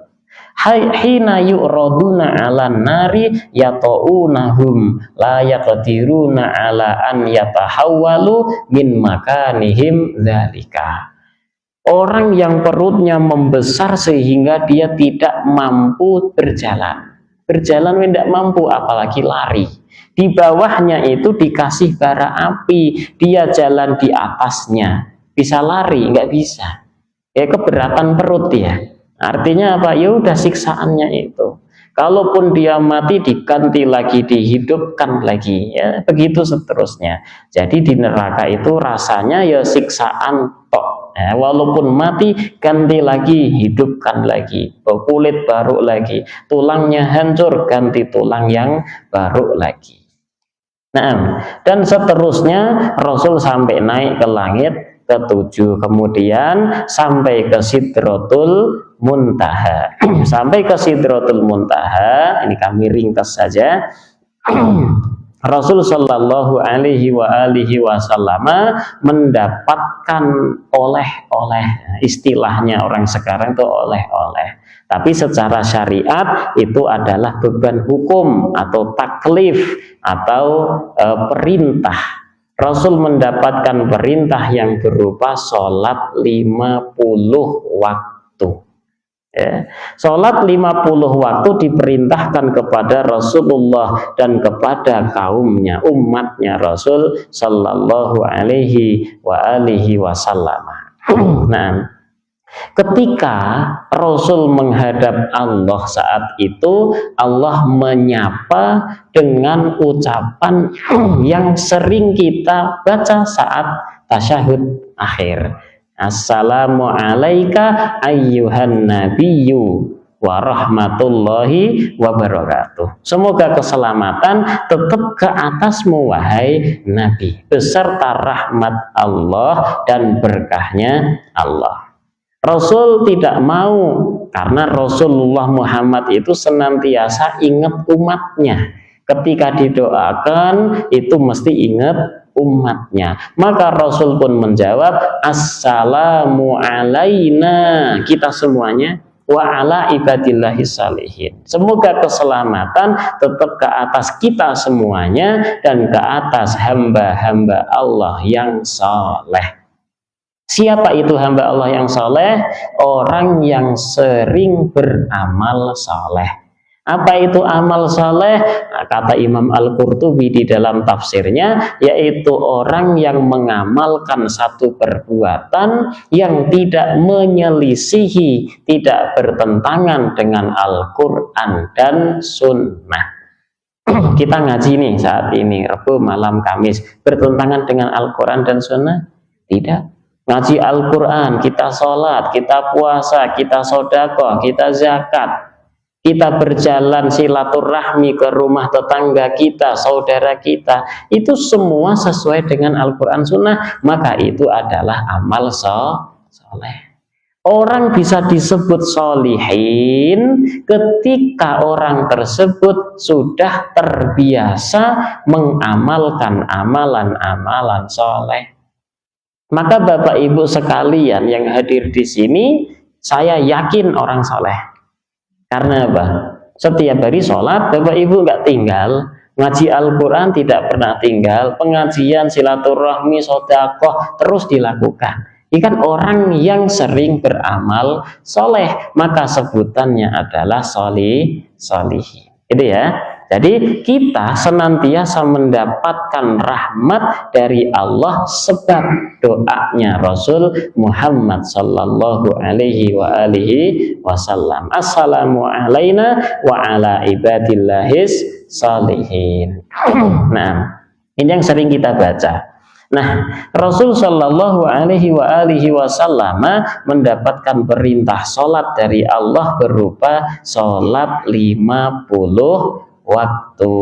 Hina yu'raduna 'alan nari yata'unahum la yaqdiruna 'ala an yatahawwalu min makanihim dzalika. Orang yang perutnya membesar sehingga dia tidak mampu berjalan tidak mampu, apalagi lari. Di bawahnya itu dikasih bara api, dia jalan di atasnya, bisa lari? Nggak bisa. Ya keberatan perut ya. Artinya apa? Ya udah siksaannya itu. Kalaupun dia mati diganti lagi, dihidupkan lagi, ya begitu seterusnya. Jadi di neraka itu rasanya ya siksaan tok. Ya, walaupun mati ganti lagi, hidupkan lagi, kulit baru lagi, tulangnya hancur ganti tulang yang baru lagi. Nah, dan seterusnya Rasul sampai naik ke langit ke-7, kemudian sampai ke Sidratul Muntaha. Sampai ke Sidratul Muntaha, ini kami ringkas saja. Rasul Shallallahu Alaihi Wasallam mendapatkan oleh-oleh, istilahnya orang sekarang itu oleh-oleh. Tapi secara syariat itu adalah beban hukum atau taklif atau perintah. Rasul mendapatkan perintah yang berupa sholat 50 waktu. Ya. Sholat 50 waktu diperintahkan kepada Rasulullah dan kepada kaumnya, umatnya Rasul Sallallahu Alaihi Wasallam. Nah, ketika Rasul menghadap Allah saat itu, Allah menyapa dengan ucapan yang sering kita baca saat tasyahud akhir. Assalamu alayka ayyuhan nabiyyu wa rahmatullahi wa barakatuh. Semoga keselamatan tetap ke atasmu wahai Nabi, beserta rahmat Allah dan berkahnya Allah. Rasul tidak mau, karena Rasulullah Muhammad itu senantiasa ingat umatnya. Ketika didoakan itu mesti ingat umatnya. Maka Rasul pun menjawab, assalamu alaina, kita semuanya, wa ala ibadillahi salihin. Semoga keselamatan tetap ke atas kita semuanya dan ke atas hamba-hamba Allah yang saleh. Siapa itu hamba Allah yang saleh? Orang yang sering beramal saleh. Apa itu amal saleh? Nah, kata Imam Al-Qurtubi di dalam tafsirnya, yaitu orang yang mengamalkan satu perbuatan yang tidak menyelisihi, tidak bertentangan dengan Al-Quran dan Sunnah. Kita ngaji nih saat ini, Rabu malam Kamis, bertentangan dengan Al-Quran dan Sunnah? Tidak. Ngaji Al-Quran, kita sholat, kita puasa, kita sedekah, kita zakat, kita berjalan silaturahmi ke rumah tetangga kita, saudara kita, itu semua sesuai dengan Al-Quran Sunnah, maka itu adalah amal soleh. Orang bisa disebut solihin ketika orang tersebut sudah terbiasa mengamalkan amalan-amalan soleh. Maka Bapak Ibu sekalian yang hadir di sini, saya yakin orang soleh. Karena apa? Setiap hari sholat, Bapak Ibu nggak tinggal, ngaji Al-Quran tidak pernah tinggal, pengajian, silaturahmi, sedekah terus dilakukan. Ini kan orang yang sering beramal soleh, maka sebutannya adalah solihin. Gitu ya. Jadi kita senantiasa mendapatkan rahmat dari Allah sebab doanya Rasul Muhammad Sallallahu Alaihi Wasallam. Assalamu alaina wa ala ibadillahis salihin. Nah, ini yang sering kita baca. Nah, Rasul Shallallahu Alaihi Wasallam mendapatkan perintah sholat dari Allah berupa sholat 50 waktu.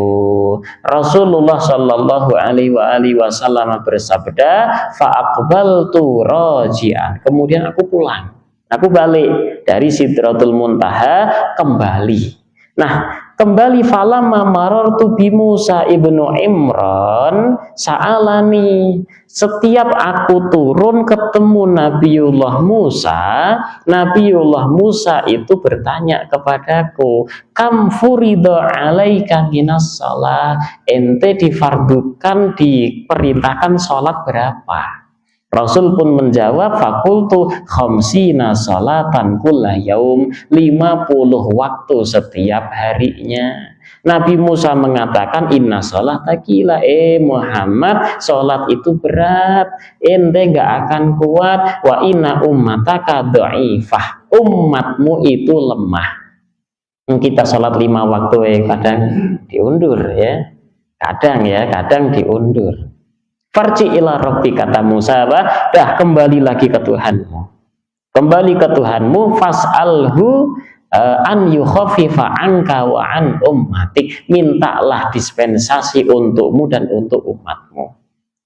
Rasulullah Shallallahu Alaihi Wasallam bersabda, "Fa'aqbaltu raji'an." Kemudian aku pulang, aku balik dari Sidratul Muntaha kembali. Nah, kembali falamma marartu bi Musa ibnu Imran sa'alani. Setiap aku turun ketemu Nabiullah Musa itu bertanya kepadaku, kam furida alaika minas shalah, ente difardukan, diperintahkan sholat berapa? Rasul pun menjawab, fakultu khamsina sholatan kulla yaum, 50 waktu setiap harinya. Nabi Musa mengatakan, inna sholat takila, Muhammad, sholat itu berat, ente gak akan kuat, wa inna ummataka dhaifah, umatmu itu lemah. Kita sholat 5 waktu kadang diundur ya, kadang diundur. Farji ila rabbi, kata Musa, dah kembali lagi ke Tuhanmu. Kembali ke Tuhanmu, fas'alhu an yukhaffifa anka wa an ummatik. Mintalah dispensasi untukmu dan untuk umatmu.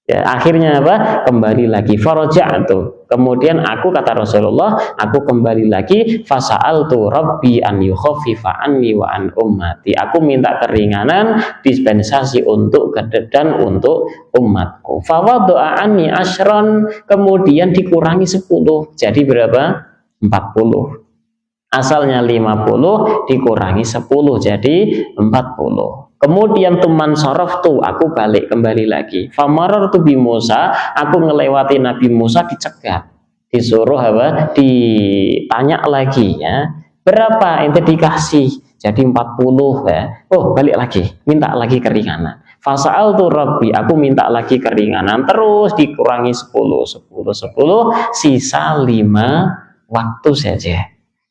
Ya, akhirnya apa? Kembali lagi. Faraja'tu. Kemudian aku, kata Rasulullah, aku kembali lagi. Fasa'altu rabbi an yukhaffifa anni wa an ummati. Aku minta keringanan, dispensasi untuk dan untuk umatku. Fawaddu'a anni asyran. Kemudian dikurangi 10. Jadi berapa? 40. Asalnya 50 dikurangi 10 jadi 40. Kemudian tuman sorof tuh, aku balik kembali lagi. Famarar tuh bi Musa, aku ngelewati Nabi Musa, dicegat, disuruh apa? Ditanya lagi ya. Berapa ente dikasih? Jadi 40 ya. Oh, balik lagi, minta lagi keringanan. Fasa'al tuh Rabbi, aku minta lagi keringanan, terus dikurangi 10, sisa 5 waktu saja.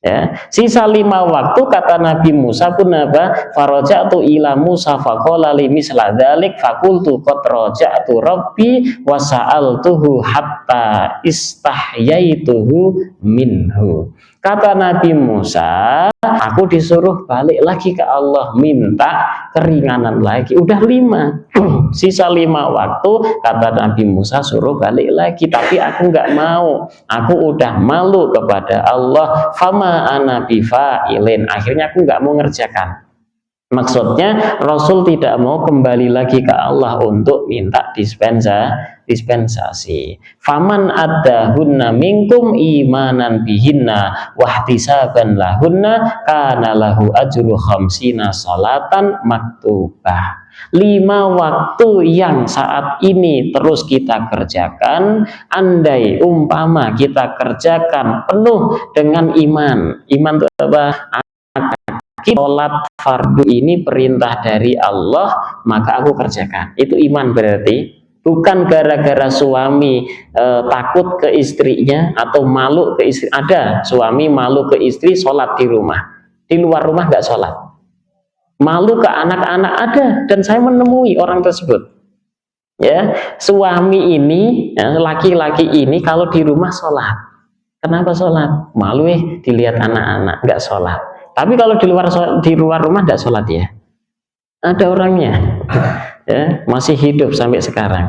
Ya, sisa 5 waktu, kata Nabi Musa pun apa? Faraja'tu ila Musa faqala li misla dzalik faqultu qad raja'tu rabbi wa sa'altuhu hatta istahyaituhu minhu. Kata Nabi Musa, aku disuruh balik lagi ke Allah, minta keringanan lagi. Udah 5, sisa 5 waktu, kata Nabi Musa suruh balik lagi, tapi aku nggak mau. Aku udah malu kepada Allah. Fama ana bifa'ilin. Akhirnya aku nggak mau ngerjakan. Maksudnya Rasul tidak mau kembali lagi ke Allah untuk minta dispensasi. Faman adahunna minkum imanan bihinna wahtisaban lahunna kana lahu ajru khamsina sholatan maktubah. 5 waktu yang saat ini terus kita kerjakan, andai umpama kita kerjakan penuh dengan iman. Iman itu apa? Sholat fardu ini perintah dari Allah, maka aku kerjakan. Itu iman berarti. Bukan gara-gara suami takut ke istrinya atau malu ke istri. Ada suami malu ke istri, sholat di rumah, di luar rumah nggak sholat. Malu ke anak-anak ada, dan saya menemui orang tersebut. Ya, suami ini, laki-laki ini kalau di rumah sholat. Kenapa sholat? Malu dilihat anak-anak, nggak sholat. Tapi kalau di luar rumah tidak sholat ya. Ada orangnya, ya, masih hidup sampai sekarang.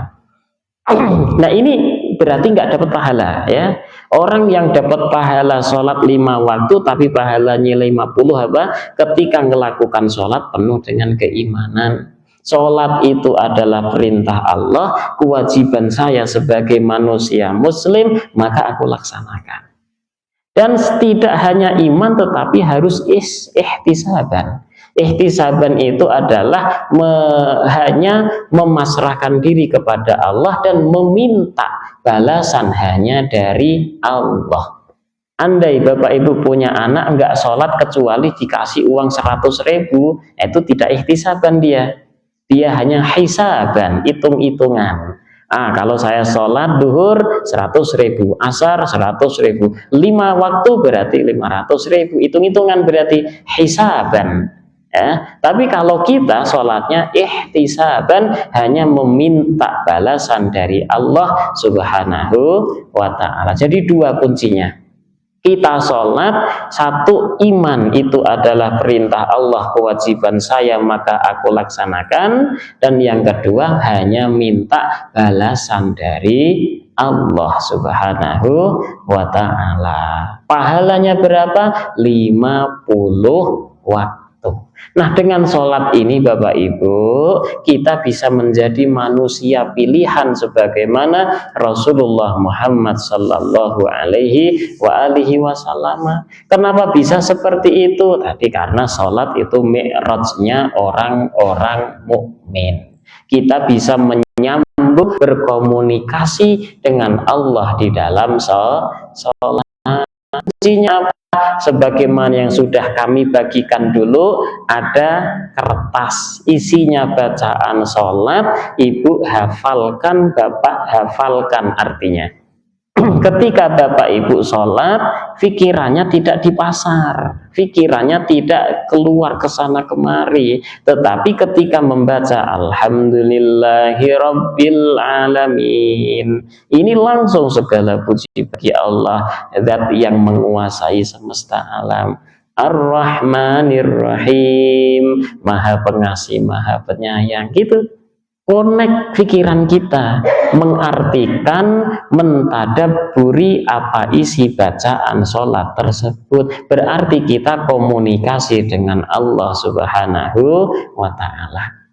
Nah ini berarti nggak dapat pahala ya. Orang yang dapat pahala sholat 5 waktu tapi pahalanya 50 apa? Ketika melakukan sholat penuh dengan keimanan. Sholat itu adalah perintah Allah, kewajiban saya sebagai manusia muslim, maka aku laksanakan. Dan tidak hanya iman tetapi harus ihtisaban. Ihtisaban itu adalah hanya memasrahkan diri kepada Allah dan meminta balasan hanya dari Allah. Andai Bapak Ibu punya anak enggak sholat kecuali dikasih uang 100.000, itu tidak ihtisaban dia. Dia hanya hisaban, hitung-hitungan. Kalau saya sholat duhur 100.000, asar 100.000, 5 waktu berarti 500.000, hitung-hitungan berarti hisaban. Ya, tapi kalau kita sholatnya ihtisaban, hanya meminta balasan dari Allah Subhanahu wa Ta'ala. Jadi dua kuncinya. Kita sholat, satu, iman itu adalah perintah Allah, kewajiban saya maka aku laksanakan. Dan yang kedua, hanya minta balasan dari Allah Subhanahu wa Ta'ala. Pahalanya berapa? 50 waktu. Nah, dengan sholat ini Bapak Ibu, kita bisa menjadi manusia pilihan sebagaimana Rasulullah Muhammad sallallahu alaihi wasallam. Kenapa bisa seperti itu? Tadi karena sholat itu mi'rajnya orang-orang mukmin. Kita bisa menyambung, berkomunikasi dengan Allah di dalam sholat. Kuncinya apa? Sebagaimana yang sudah kami bagikan dulu, ada kertas isinya bacaan sholat, ibu hafalkan, bapak hafalkan. Artinya ketika bapak ibu sholat, pikirannya tidak di pasar, pikirannya tidak keluar ke sana kemari, tetapi ketika membaca Alhamdulillahirabbil alamin, ini langsung segala puji bagi Allah, zat yang menguasai semesta alam. Ar-Rahmanir-Rahim, Maha Pengasih, Maha Penyayang. Gitu. Connect pikiran kita, mengartikan, mentadabburi apa isi bacaan sholat tersebut. Berarti kita komunikasi dengan Allah Subhanahu wa Ta'ala.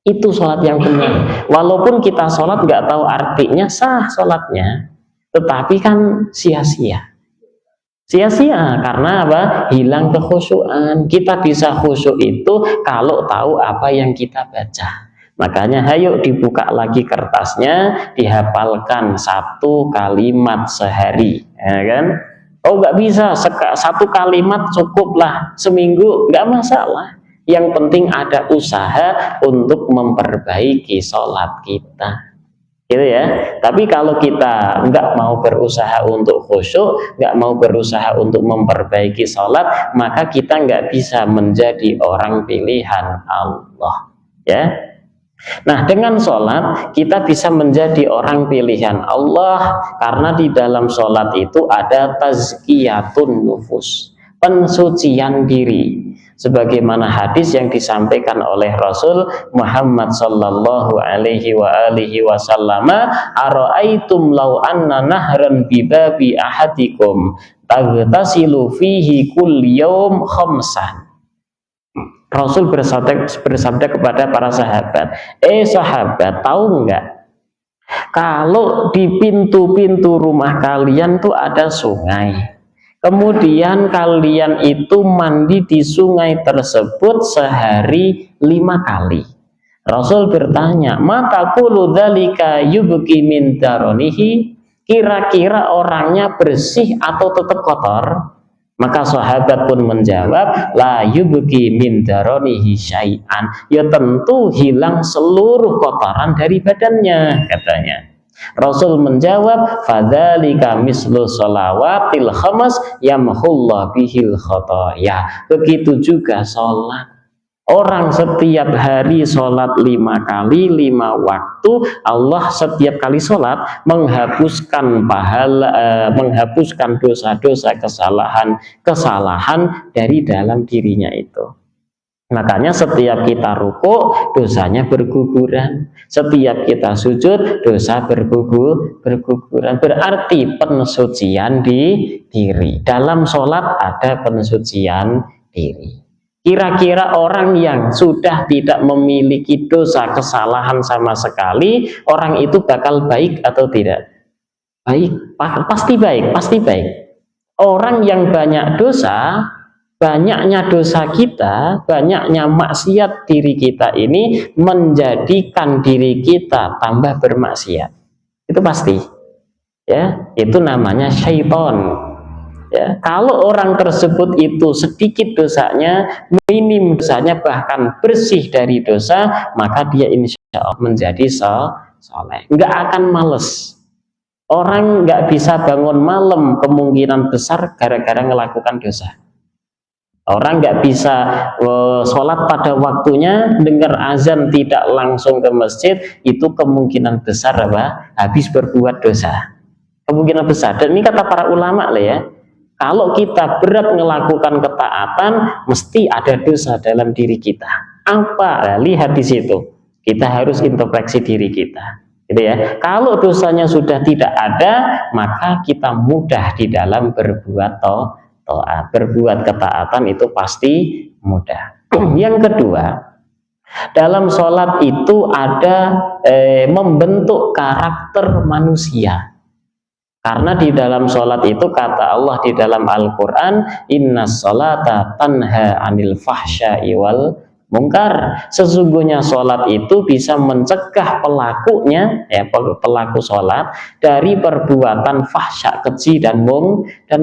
Itu sholat yang benar. Walaupun kita sholat nggak tahu artinya, sah sholatnya, tetapi kan sia-sia. Sia-sia karena apa? Hilang kekhusyuan. Kita bisa khusyuk itu kalau tahu apa yang kita baca. Makanya ayo dibuka lagi kertasnya, dihafalkan satu kalimat sehari, ya kan? Oh nggak bisa, satu kalimat cukuplah seminggu, nggak masalah. Yang penting ada usaha untuk memperbaiki sholat kita, gitu ya. Tapi kalau kita nggak mau berusaha untuk khusyuk, nggak mau berusaha untuk memperbaiki sholat, maka kita nggak bisa menjadi orang pilihan Allah, ya. Nah, dengan sholat kita bisa menjadi orang pilihan Allah, karena di dalam sholat itu ada tazkiyatun nufus, pensucian diri, sebagaimana hadis yang disampaikan oleh Rasul Muhammad sallallahu alaihi wasallam, ara'aitum law anna nahran bibabi ahadikum taghtasilu fihi kull yawm khamsan. Rasul bersabda kepada para sahabat, sahabat, tahu enggak, kalau di pintu-pintu rumah kalian tuh ada sungai, kemudian kalian itu mandi di sungai tersebut sehari 5 kali. Rasul bertanya, mata qulu dzalika yubqi min daronihi, kira-kira orangnya bersih atau tetap kotor? Maka sahabat pun menjawab, la yubqi min daronihi syai'an, ya tentu hilang seluruh kotoran dari badannya, katanya. Rasul menjawab, fadzalika mislu shalawatil khamas yamhullahu bihil khotoya. Begitu juga sholat. Orang setiap hari sholat 5 kali, 5 waktu, Allah setiap kali sholat menghapuskan pahala, menghapuskan dosa-dosa, kesalahan dari dalam dirinya itu. Makanya setiap kita ruku, dosanya berguguran. Setiap kita sujud, dosa berguguran. Berarti pensucian di diri. Dalam sholat ada pensucian diri. Kira-kira orang yang sudah tidak memiliki dosa, kesalahan sama sekali, orang itu bakal baik atau tidak? Baik, pasti baik, pasti baik. Orang yang banyak dosa, banyaknya dosa kita, banyaknya maksiat diri kita ini menjadikan diri kita tambah bermaksiat. Itu pasti. Ya, itu namanya syaitan. Ya, kalau orang tersebut itu sedikit dosanya, minim dosanya, bahkan bersih dari dosa, maka dia insya Allah menjadi soleh. Nggak akan males. Orang nggak bisa bangun malam kemungkinan besar gara-gara melakukan dosa. Orang nggak bisa sholat pada waktunya, dengar azan tidak langsung ke masjid, itu kemungkinan besar apa? Habis berbuat dosa. Kemungkinan besar. Dan ini kata para ulama lah ya. Kalau kita berat melakukan ketaatan, mesti ada dosa dalam diri kita. Apa? Nah, lihat di situ. Kita harus introspeksi diri kita. Gitu ya. Kalau dosanya sudah tidak ada, maka kita mudah di dalam berbuat taat, berbuat ketaatan itu pasti mudah. Yang kedua, dalam sholat itu ada membentuk karakter manusia. Karena di dalam sholat itu kata Allah di dalam Al-Quran, Inna sholata tanha anil fahsya'i wal mungkar. Sesungguhnya sholat itu bisa mencegah pelakunya, pelaku sholat dari perbuatan fahsya, keji dan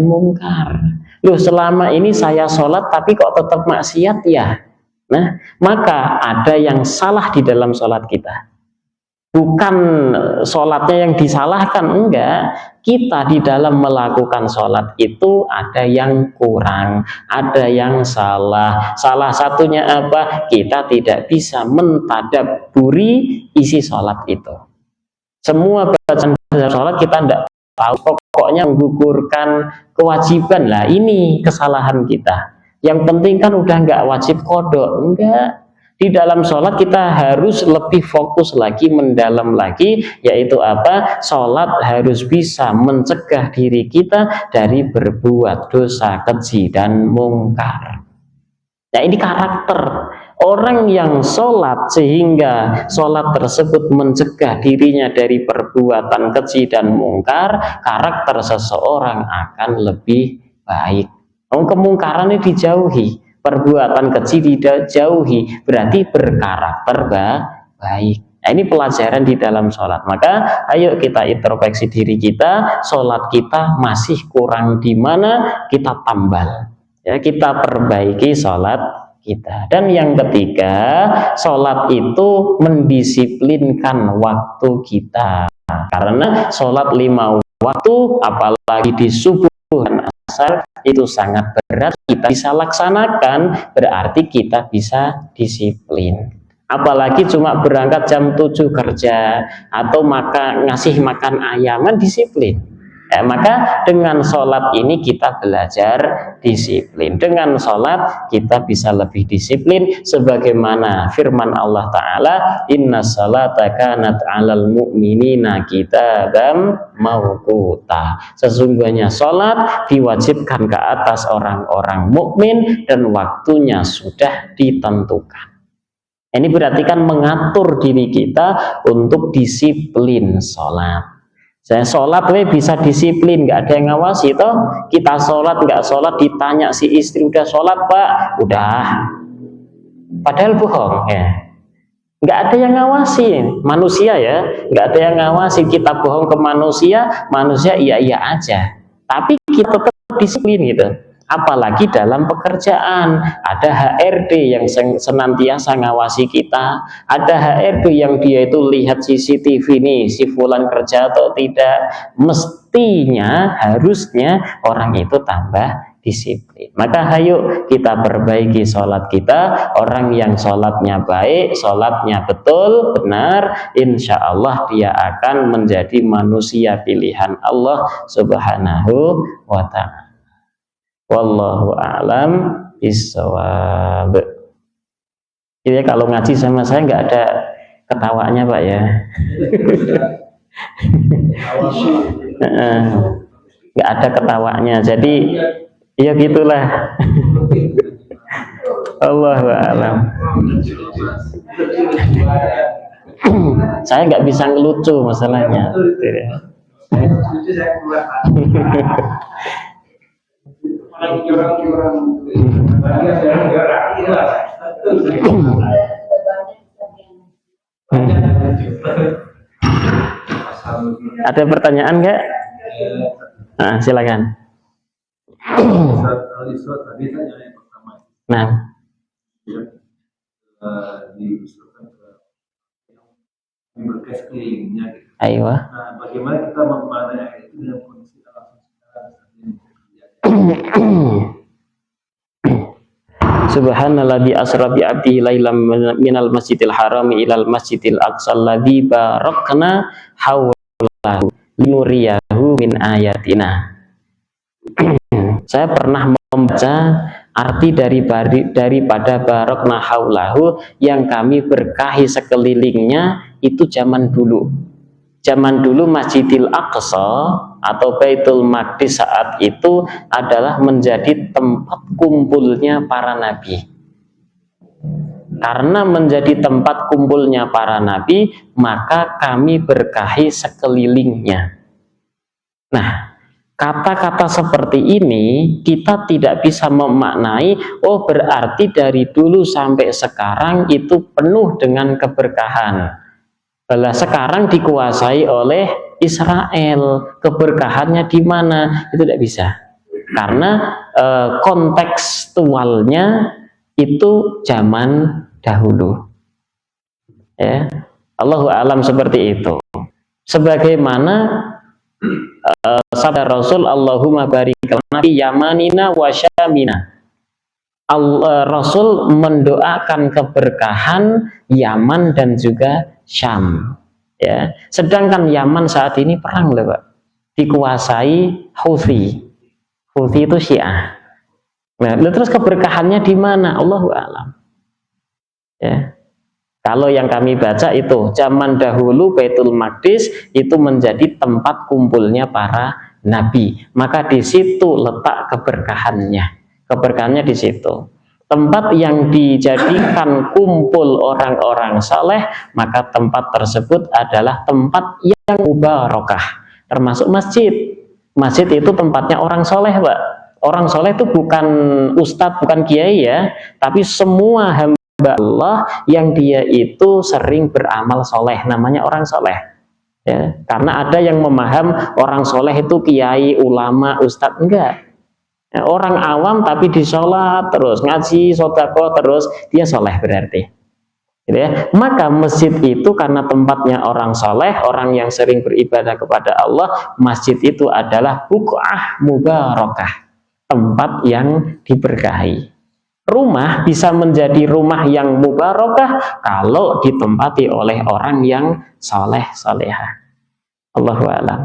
mungkar. Loh, selama ini saya sholat tapi kok tetap maksiat ya? Nah, maka ada yang salah di dalam sholat kita. Bukan sholatnya yang disalahkan, enggak. Kita di dalam melakukan sholat itu ada yang kurang, ada yang salah. Salah satunya apa? Kita tidak bisa mentadabburi isi sholat itu. Semua bacaan sholat kita enggak tahu, pokoknya menggugurkan kewajiban lah. Ini kesalahan kita. Yang penting kan udah enggak wajib qodho, enggak. Di dalam sholat kita harus lebih fokus lagi, mendalam lagi, yaitu apa? Sholat harus bisa mencegah diri kita dari berbuat dosa, keji, dan mungkar. Nah, ini karakter orang yang sholat sehingga sholat tersebut mencegah dirinya dari perbuatan keji dan mungkar, karakter seseorang akan lebih baik. Kemungkaran ini dijauhi, perbuatan keji dijauhi, berarti berkarakter baik. Nah, ini pelajaran di dalam sholat. Maka ayo kita introspeksi diri kita, sholat kita masih kurang di mana, kita tambal. Ya, kita perbaiki sholat kita. Dan yang ketiga, sholat itu mendisiplinkan waktu kita. Karena sholat 5 waktu, apalagi di subuh dan asar, itu sangat berat. Kita bisa laksanakan, berarti kita bisa disiplin. Apalagi cuma berangkat jam 7 kerja, atau ngasih makan ayaman, disiplin. Maka dengan sholat ini kita belajar disiplin. Dengan sholat kita bisa lebih disiplin, sebagaimana firman Allah Ta'ala, Inna sholata kanat 'alal mu'minina kitaban mawquta. Sesungguhnya sholat diwajibkan ke atas orang-orang mukmin dan waktunya sudah ditentukan. Ini berarti kan mengatur diri kita untuk disiplin sholat. Saya sholat bisa disiplin, nggak ada yang ngawasi toh. Kita sholat nggak sholat ditanya si istri, udah sholat pak? Udah. Padahal bohong ya. Nggak ada yang ngawasi, manusia ya, nggak ada yang ngawasi. Kita bohong ke manusia, manusia iya aja. Tapi kita tetap disiplin gitu. Apalagi dalam pekerjaan, ada HRD yang senantiasa ngawasi kita, ada HRD yang dia itu lihat CCTV nih, si fulan kerja atau tidak. Mestinya, harusnya orang itu tambah disiplin. Maka ayo kita perbaiki sholat kita. Orang yang sholatnya baik, sholatnya betul, benar, insya Allah dia akan menjadi manusia pilihan Allah Subhanahu wa Ta'ala. Wallahu a'lam bishawab. Jadi kalau ngaji sama saya nggak ada ketawanya pak ya. Nggak ada ketawanya. Jadi ya gitulah. Allahu a'lam. Saya nggak bisa ngelucu masalahnya. Ada pertanyaan nggak? Nah, silakan. Nah, ayo. Nah, bagaimana kita memaknai itu dengan kondisi alam sekarang? Subhanalladzi asra bi 'abdihi lailam minal masjidil harami ilal masjidil aqsal ladzi barakna haulahu linuriyahu min ayatina. Saya pernah membaca arti daripada barakna haulahu, yang kami berkahi sekelilingnya itu zaman dulu. Zaman dulu Masjidil Aqsa atau Baitul Maqdis saat itu adalah menjadi tempat kumpulnya para nabi. Karena menjadi tempat kumpulnya para nabi, maka kami berkahi sekelilingnya. Nah, kata-kata seperti ini kita tidak bisa memaknai, oh berarti dari dulu sampai sekarang itu penuh dengan keberkahan. Lah sekarang dikuasai oleh Israel, keberkahannya di mana? Itu tidak bisa, karena kontekstualnya itu zaman dahulu. Ya, Allahu a'lam seperti itu. Sebagaimana sabda Rasul, Allahumma barik lana fi yamanina wa syamina. Rasul mendoakan keberkahan Yaman dan juga Syam, ya. Sedangkan Yaman saat ini perang loh, Pak, dikuasai Houthi. Houthi itu Syiah. Nah, terus keberkahannya di mana? Allahu a'lam. Ya. Kalau yang kami baca itu zaman dahulu Baitul Maqdis itu menjadi tempat kumpulnya para nabi, maka di situ letak keberkahannya. Keberkahannya di situ. Tempat yang dijadikan kumpul orang-orang saleh, maka tempat tersebut adalah tempat yang mubarakah, termasuk masjid. Masjid itu tempatnya orang soleh, Pak. Orang soleh itu bukan ustadz, bukan kiai ya, tapi semua hamba Allah yang dia itu sering beramal soleh, namanya orang soleh. Ya, karena ada yang memaham orang soleh itu kiai, ulama, ustadz, enggak. Orang awam tapi di sholat terus, ngaji, sodako terus, dia soleh berarti. Gitu ya. Maka masjid itu karena tempatnya orang soleh, orang yang sering beribadah kepada Allah, masjid itu adalah buq'ah mubarakah, tempat yang diberkahi. Rumah bisa menjadi rumah yang mubarakah kalau ditempati oleh orang yang soleh solehah. Allahu a'lam.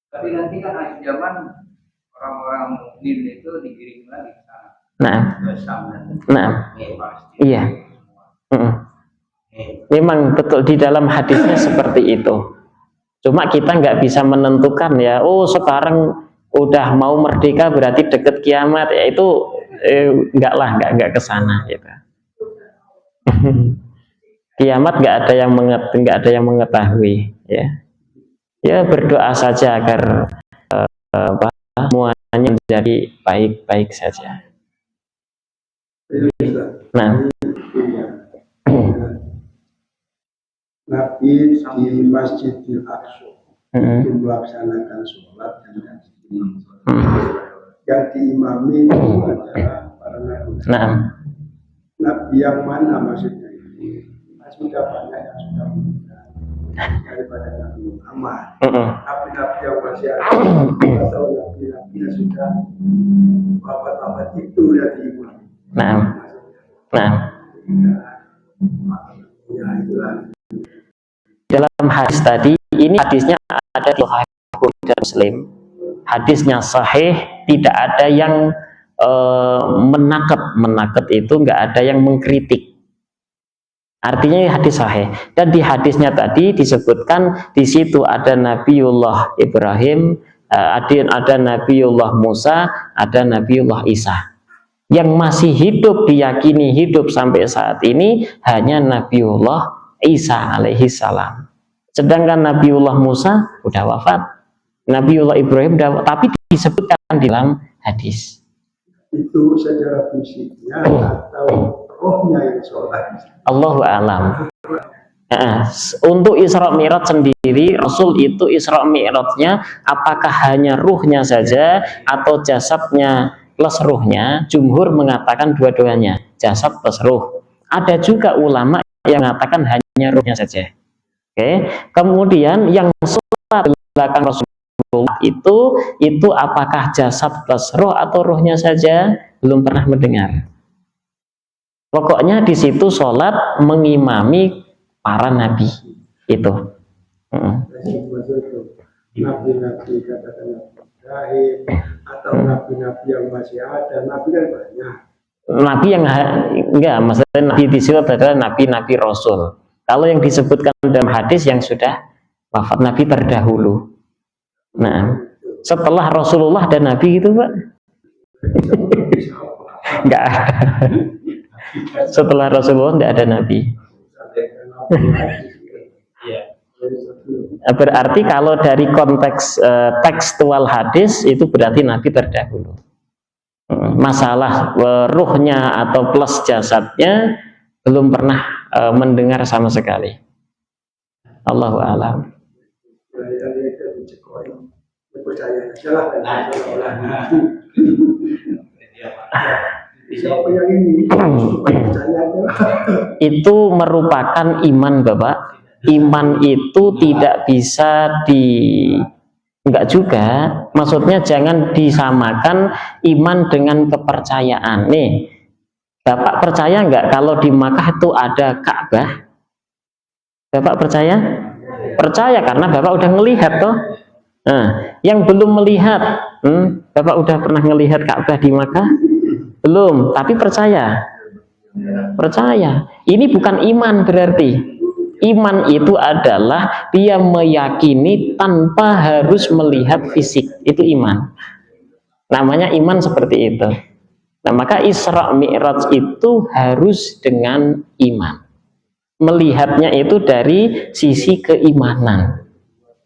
Tapi nanti kan akhir zaman orang-orang mukmin itu dikirim lagi ke sana. Nah, iya. Memang betul di dalam hadisnya seperti itu. Cuma kita nggak bisa menentukan ya. Oh sekarang udah mau merdeka berarti deket kiamat ya, itu enggak lah, enggak ke sana gitu. Kiamat nggak ada yang mengetahui ya. Ya berdoa saja agar semuanya menjadi baik-baik saja. Nah, Nabi di Masjidil Aqsa itu melaksanakan sholat dan ngaji. Yang diimami itu adalah para nabi. Nabi yang mana maksudnya ini? Sudah banyak yang sudah meninggal daripada Nabi Muhammad. Nabi-nabi yang masih ada atau nabi-nabi yang sudah wafat itu ya diimami. Ya itulah. Dalam hadis tadi, ini hadisnya ada di Bukhari dan Muslim. Hadisnya sahih, tidak ada yang menaket itu, nggak ada yang mengkritik. Artinya hadis sahih. Dan di hadisnya tadi disebutkan di situ ada Nabiullah Ibrahim, ada Nabiullah Musa, ada Nabiullah Isa. Yang masih hidup, diyakini hidup sampai saat ini hanya Nabiullah Isa alaihi salam. Sedangkan Nabiullah Musa udah wafat, Nabiullah Ibrahim udah, tapi disebutkan di dalam hadis. Itu secara fisiknya atau rohnya yang sholat? Allahu a'lam. Untuk Isra Mi'raj sendiri, Rasul itu Isra Mi'rajnya apakah hanya ruhnya saja atau jasadnya plus ruhnya? Jumhur mengatakan dua-duanya, jasad plus ruh. Ada juga ulama yang mengatakan hanya ruhnya saja. Oke. Kemudian yang sholat di belakang Rasul itu apakah jasad plus roh atau rohnya saja, belum pernah mendengar. Pokoknya di situ sholat mengimami para nabi itu. Nabi-nabi katakan Nabi Ibrahim atau nabi-nabi yang masih ada, nabi kan banyak. Nabi yang enggak, maksudnya nabi di situ adalah nabi-nabi rasul. Kalau yang disebutkan dalam hadis yang sudah wafat, nabi terdahulu. Nah, setelah Rasulullah dan nabi itu, Pak? Enggak ada. Setelah Rasulullah enggak ada nabi. Berarti kalau dari konteks tekstual hadis itu berarti nabi terdahulu. Masalah ruhnya atau plus jasadnya belum pernah mendengar sama sekali. Allahu a'lam. Itu merupakan iman, Bapak. Iman itu tidak bisa enggak juga, maksudnya jangan disamakan iman dengan kepercayaan. Nih, Bapak percaya enggak kalau di Makkah itu ada Ka'bah? Bapak percaya? Percaya karena Bapak udah ngelihat toh. Nah, yang belum melihat, Bapak udah pernah ngelihat Ka'bah di Makkah? Belum, tapi percaya. Percaya. Ini bukan iman berarti. Iman itu adalah dia meyakini tanpa harus melihat fisik. Itu iman. Namanya iman seperti itu. Nah, maka Isra Mi'raj itu harus dengan iman. Melihatnya itu dari sisi keimanan,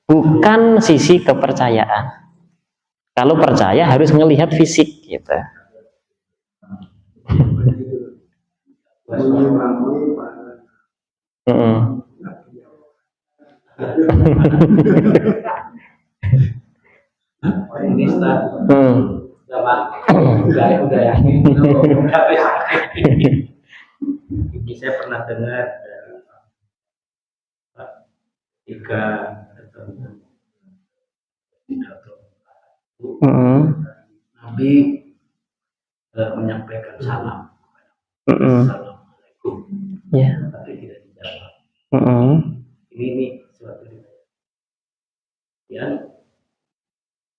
bukan sisi kepercayaan. Kalau percaya harus melihat fisik gitu. Ini udah yakin. Ini saya pernah dengar tiga Nabi menyampaikan salam. Assalamualaikum. Ya. Tapi tidak dijawab. Ini suatu yang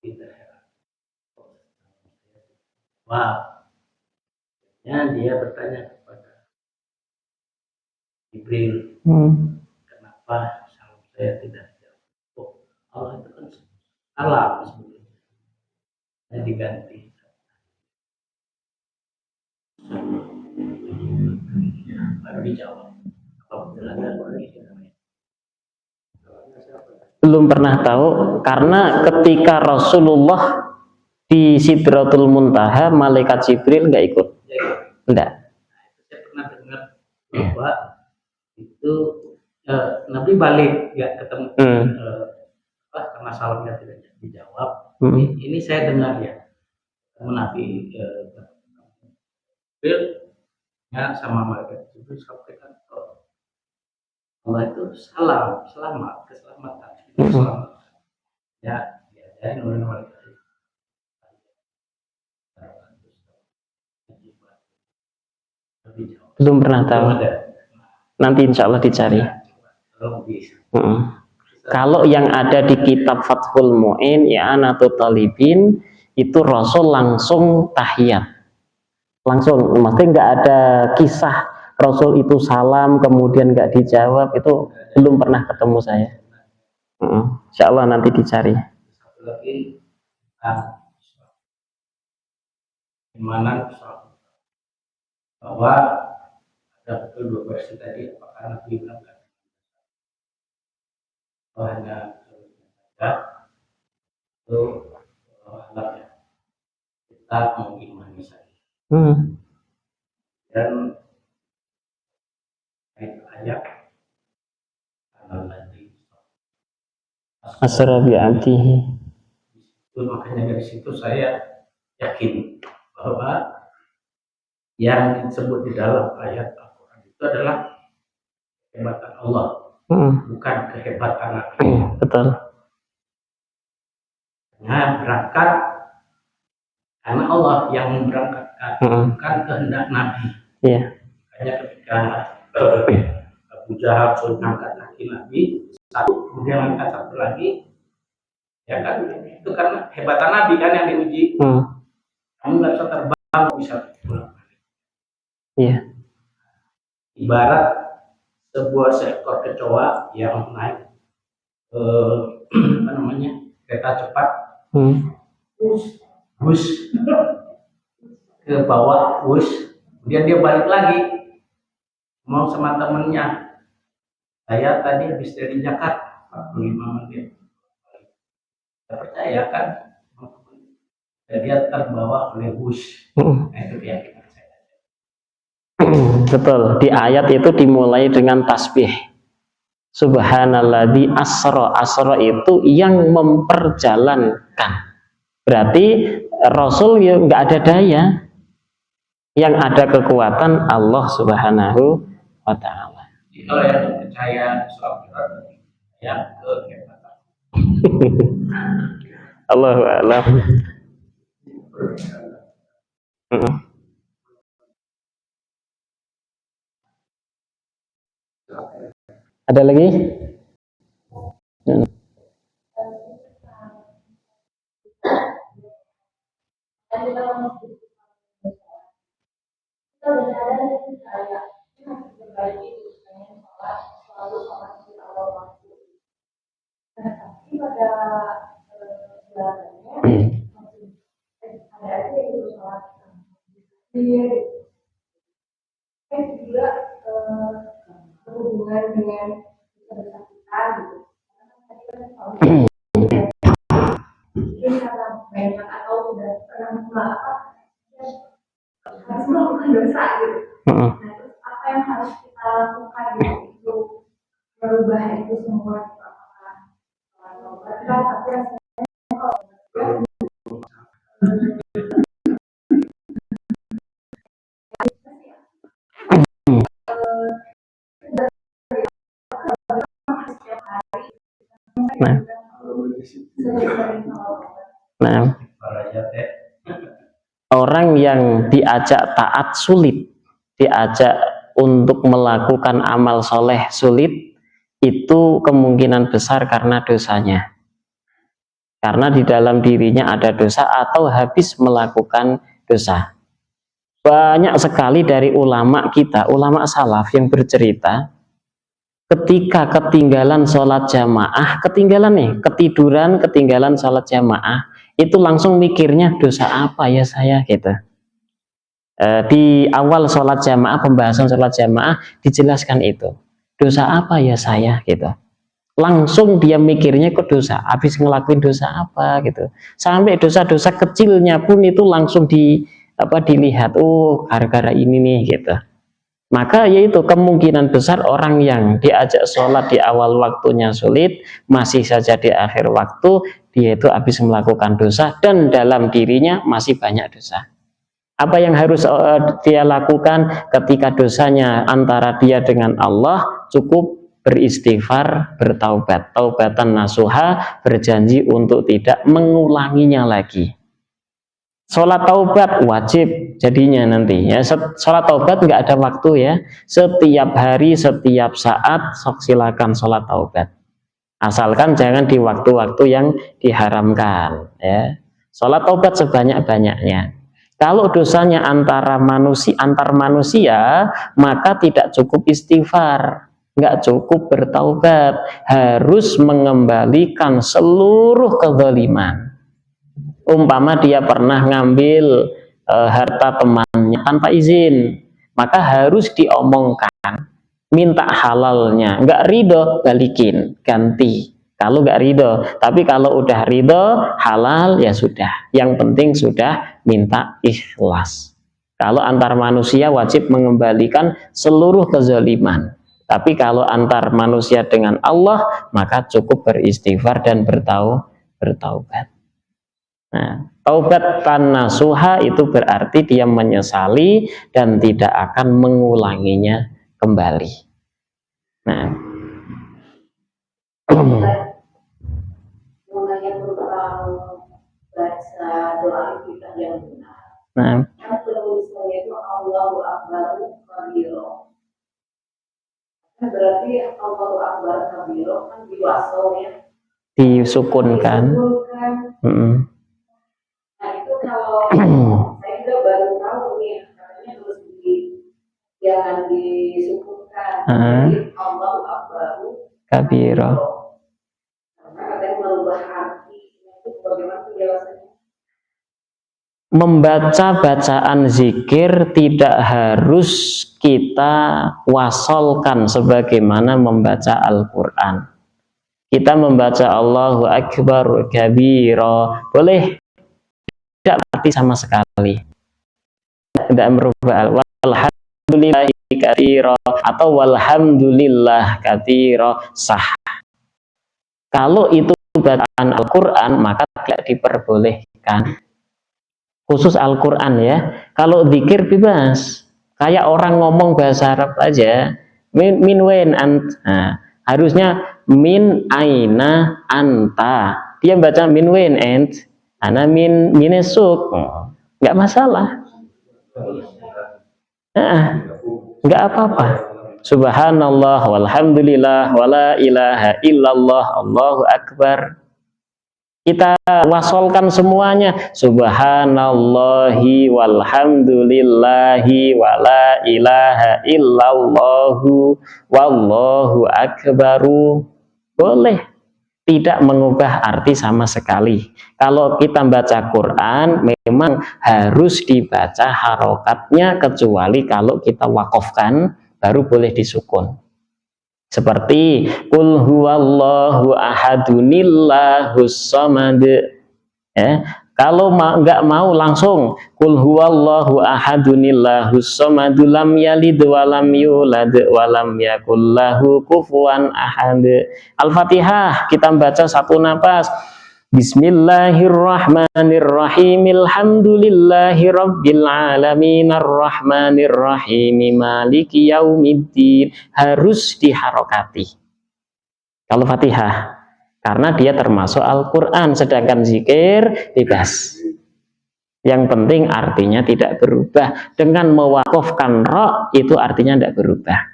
kita heran. Wah, dia bertanya kepada Jibril, kenapa salam saya tidak dijawab? Oh, Allah itu kan salam sebenarnya. Saya diganti. Baru dijawab. Belum pernah tahu, karena ketika Rasulullah di Sidratul Muntaha, malaikat Jibril nggak ikut. Enggak. Saya pernah dengar bahwa itu Nabi balik nggak ketemu, karena salamnya tidak dijawab. Ini saya dengar ya, Nabi Jibril sama malaikat Jibril sampaikan Allah itu selamat, keselamatan. Selamat. Ya, nurun malaikat. Belum pernah tahu. Nanti insya Allah dicari. Kalau yang ada di kitab Fathul Mu'in, I'anatul Talibin, itu Rasul langsung tahiyat. Langsung, maksudnya nggak ada kisah Rasul itu salam kemudian nggak dijawab, itu belum pernah ketemu saya. Insya Allah nanti dicari. Satu lagi, gimana bahwa ada betul dua versi tadi, apakah Nabi bilang hanya itu alatnya kita mengimani saja. Dan ayat Asra bi'atihi. Itu makanya dari situ saya yakin bahwa yang disebut di dalam ayat Al-Quran itu adalah kehebatan Allah, bukan kehebatan anak. Betul. Nah, berangkat karena Allah yang memberangkatkan, bukan kehendak Nabi. Hanya ketika Abu Jahal suruh angkat kaki Nabi satu, kemudian angkat satu lagi, ya kan itu karena hebatan Nabi kan yang diuji. Kamu nggak bisa terbang, bisa pulang. Ibarat sebuah seekor kecoa yang naik kereta cepat, bus ke bawah, kemudian dia balik lagi mau sama temennya, saya tadi habis dari Jakarta 45 menit. Saya percaya kan dia terbawa oleh bus. Nah, itu keyakinan saya. Betul, di ayat itu dimulai dengan tasbih. Subhanalladzi asra itu yang memperjalankan. Berarti Rasul ya nggak ada daya, yang ada kekuatan Allah Subhanahu wa Ta'ala. Kalau yang percaya soal yang kehebatan. Allahu a'lam. Ada lagi? Berhubungan dengan kesakitan gitu. Mungkin karena banyak atau sudah pernah harus melakukan dosa gitu. Nah, terus apa yang harus kita lakukan gitu untuk merubah itu semua? Apakah tapi Nah, orang yang diajak taat sulit, diajak untuk melakukan amal soleh sulit, itu kemungkinan besar karena dosanya. Karena di dalam dirinya ada dosa atau habis melakukan dosa. Banyak sekali dari ulama kita, ulama salaf yang bercerita, ketika ketinggalan sholat jamaah, ketiduran, ketinggalan sholat jamaah, itu langsung mikirnya dosa apa ya saya gitu. Di awal sholat jamaah, pembahasan sholat jamaah dijelaskan itu, dosa apa ya saya gitu. Langsung dia mikirnya ke dosa, habis ngelakuin dosa apa gitu. Sampai dosa-dosa kecilnya pun itu langsung dilihat, oh gara-gara ini nih gitu. Maka yaitu kemungkinan besar orang yang diajak sholat di awal waktunya sulit, masih saja di akhir waktu dia itu habis melakukan dosa dan dalam dirinya masih banyak dosa. Apa yang harus dia lakukan ketika dosanya antara dia dengan Allah? Cukup beristighfar, bertaubat, taubatan nasuha, berjanji untuk tidak mengulanginya lagi. Sholat taubat wajib jadinya nanti ya. Sholat taubat nggak ada waktu ya. Setiap hari, setiap saat silakan sholat taubat. Asalkan jangan di waktu-waktu yang diharamkan ya. Sholat taubat sebanyak-banyaknya. Kalau dosanya antar manusia, maka tidak cukup istighfar, nggak cukup bertaubat, harus mengembalikan seluruh kezaliman. Umpama dia pernah ngambil harta temannya tanpa izin, maka harus diomongkan, minta halalnya, nggak ridho balikin, ganti. Kalau nggak ridho, tapi kalau udah ridho halal ya sudah. Yang penting sudah minta ikhlas. Kalau antar manusia wajib mengembalikan seluruh kezaliman. Tapi kalau antar manusia dengan Allah maka cukup beristighfar dan bertaubat. Nah, taubatan nasuha itu berarti dia menyesali dan tidak akan mengulanginya kembali. Nah, doa kita yang benar. Nah, Yang penulisannya itu Allahu Akbar kabiro. Berarti Allahu Akbar kabiro kan diwasal ya. Disukunkan. Nah itu kalau saya juga baru tahu nih, katanya harus jangan disukunkan. Jadi Allahu Akbar kabiro. Karena katanya merubah arti. Itu bagaimana penjelasannya? Membaca bacaan zikir tidak harus kita wasolkan sebagaimana membaca Al-Quran. Kita membaca Allahu Akbar kabiro boleh, tidak arti sama sekali, tidak merubah. Walhamdulillahi katsira atau walhamdulillah katsira sah. Kalau itu bacaan Al-Quran maka tidak diperbolehkan. Khusus Al-Quran ya. Kalau zikir bebas, kayak orang ngomong bahasa Arab aja, min wen ant, nah, harusnya min aina anta, dia baca min wen ant, ana min minesuk, nggak masalah, nggak apa-apa. Subhanallah walhamdulillah wala ilaha illallah Allahu Akbar. Kita wasolkan semuanya, subhanallahi walhamdulillahi wala ilaha illallahu wallahu akbaru. Boleh, tidak mengubah arti sama sekali. Kalau kita baca Quran memang harus dibaca harokatnya, kecuali kalau kita wakofkan baru boleh disukun. Seperti qul huwallahu ahadunillahus samad. Kalau nggak mau langsung qul huwallahu ahadunillahus samad lam yalid wa lam yulad wa lam yakul lahu kufuwan ahad. Al-Fatihah kita baca satu napas. Bismillahirrahmanirrahim. Alhamdulillahi rabbil alamin arrahmanirrahim maliki yaumiddin. Harus diharokati kalau Fatihah, karena dia termasuk Al-Quran. Sedangkan zikir bebas, yang penting artinya tidak berubah. Dengan mewakafkan ro itu artinya tidak berubah.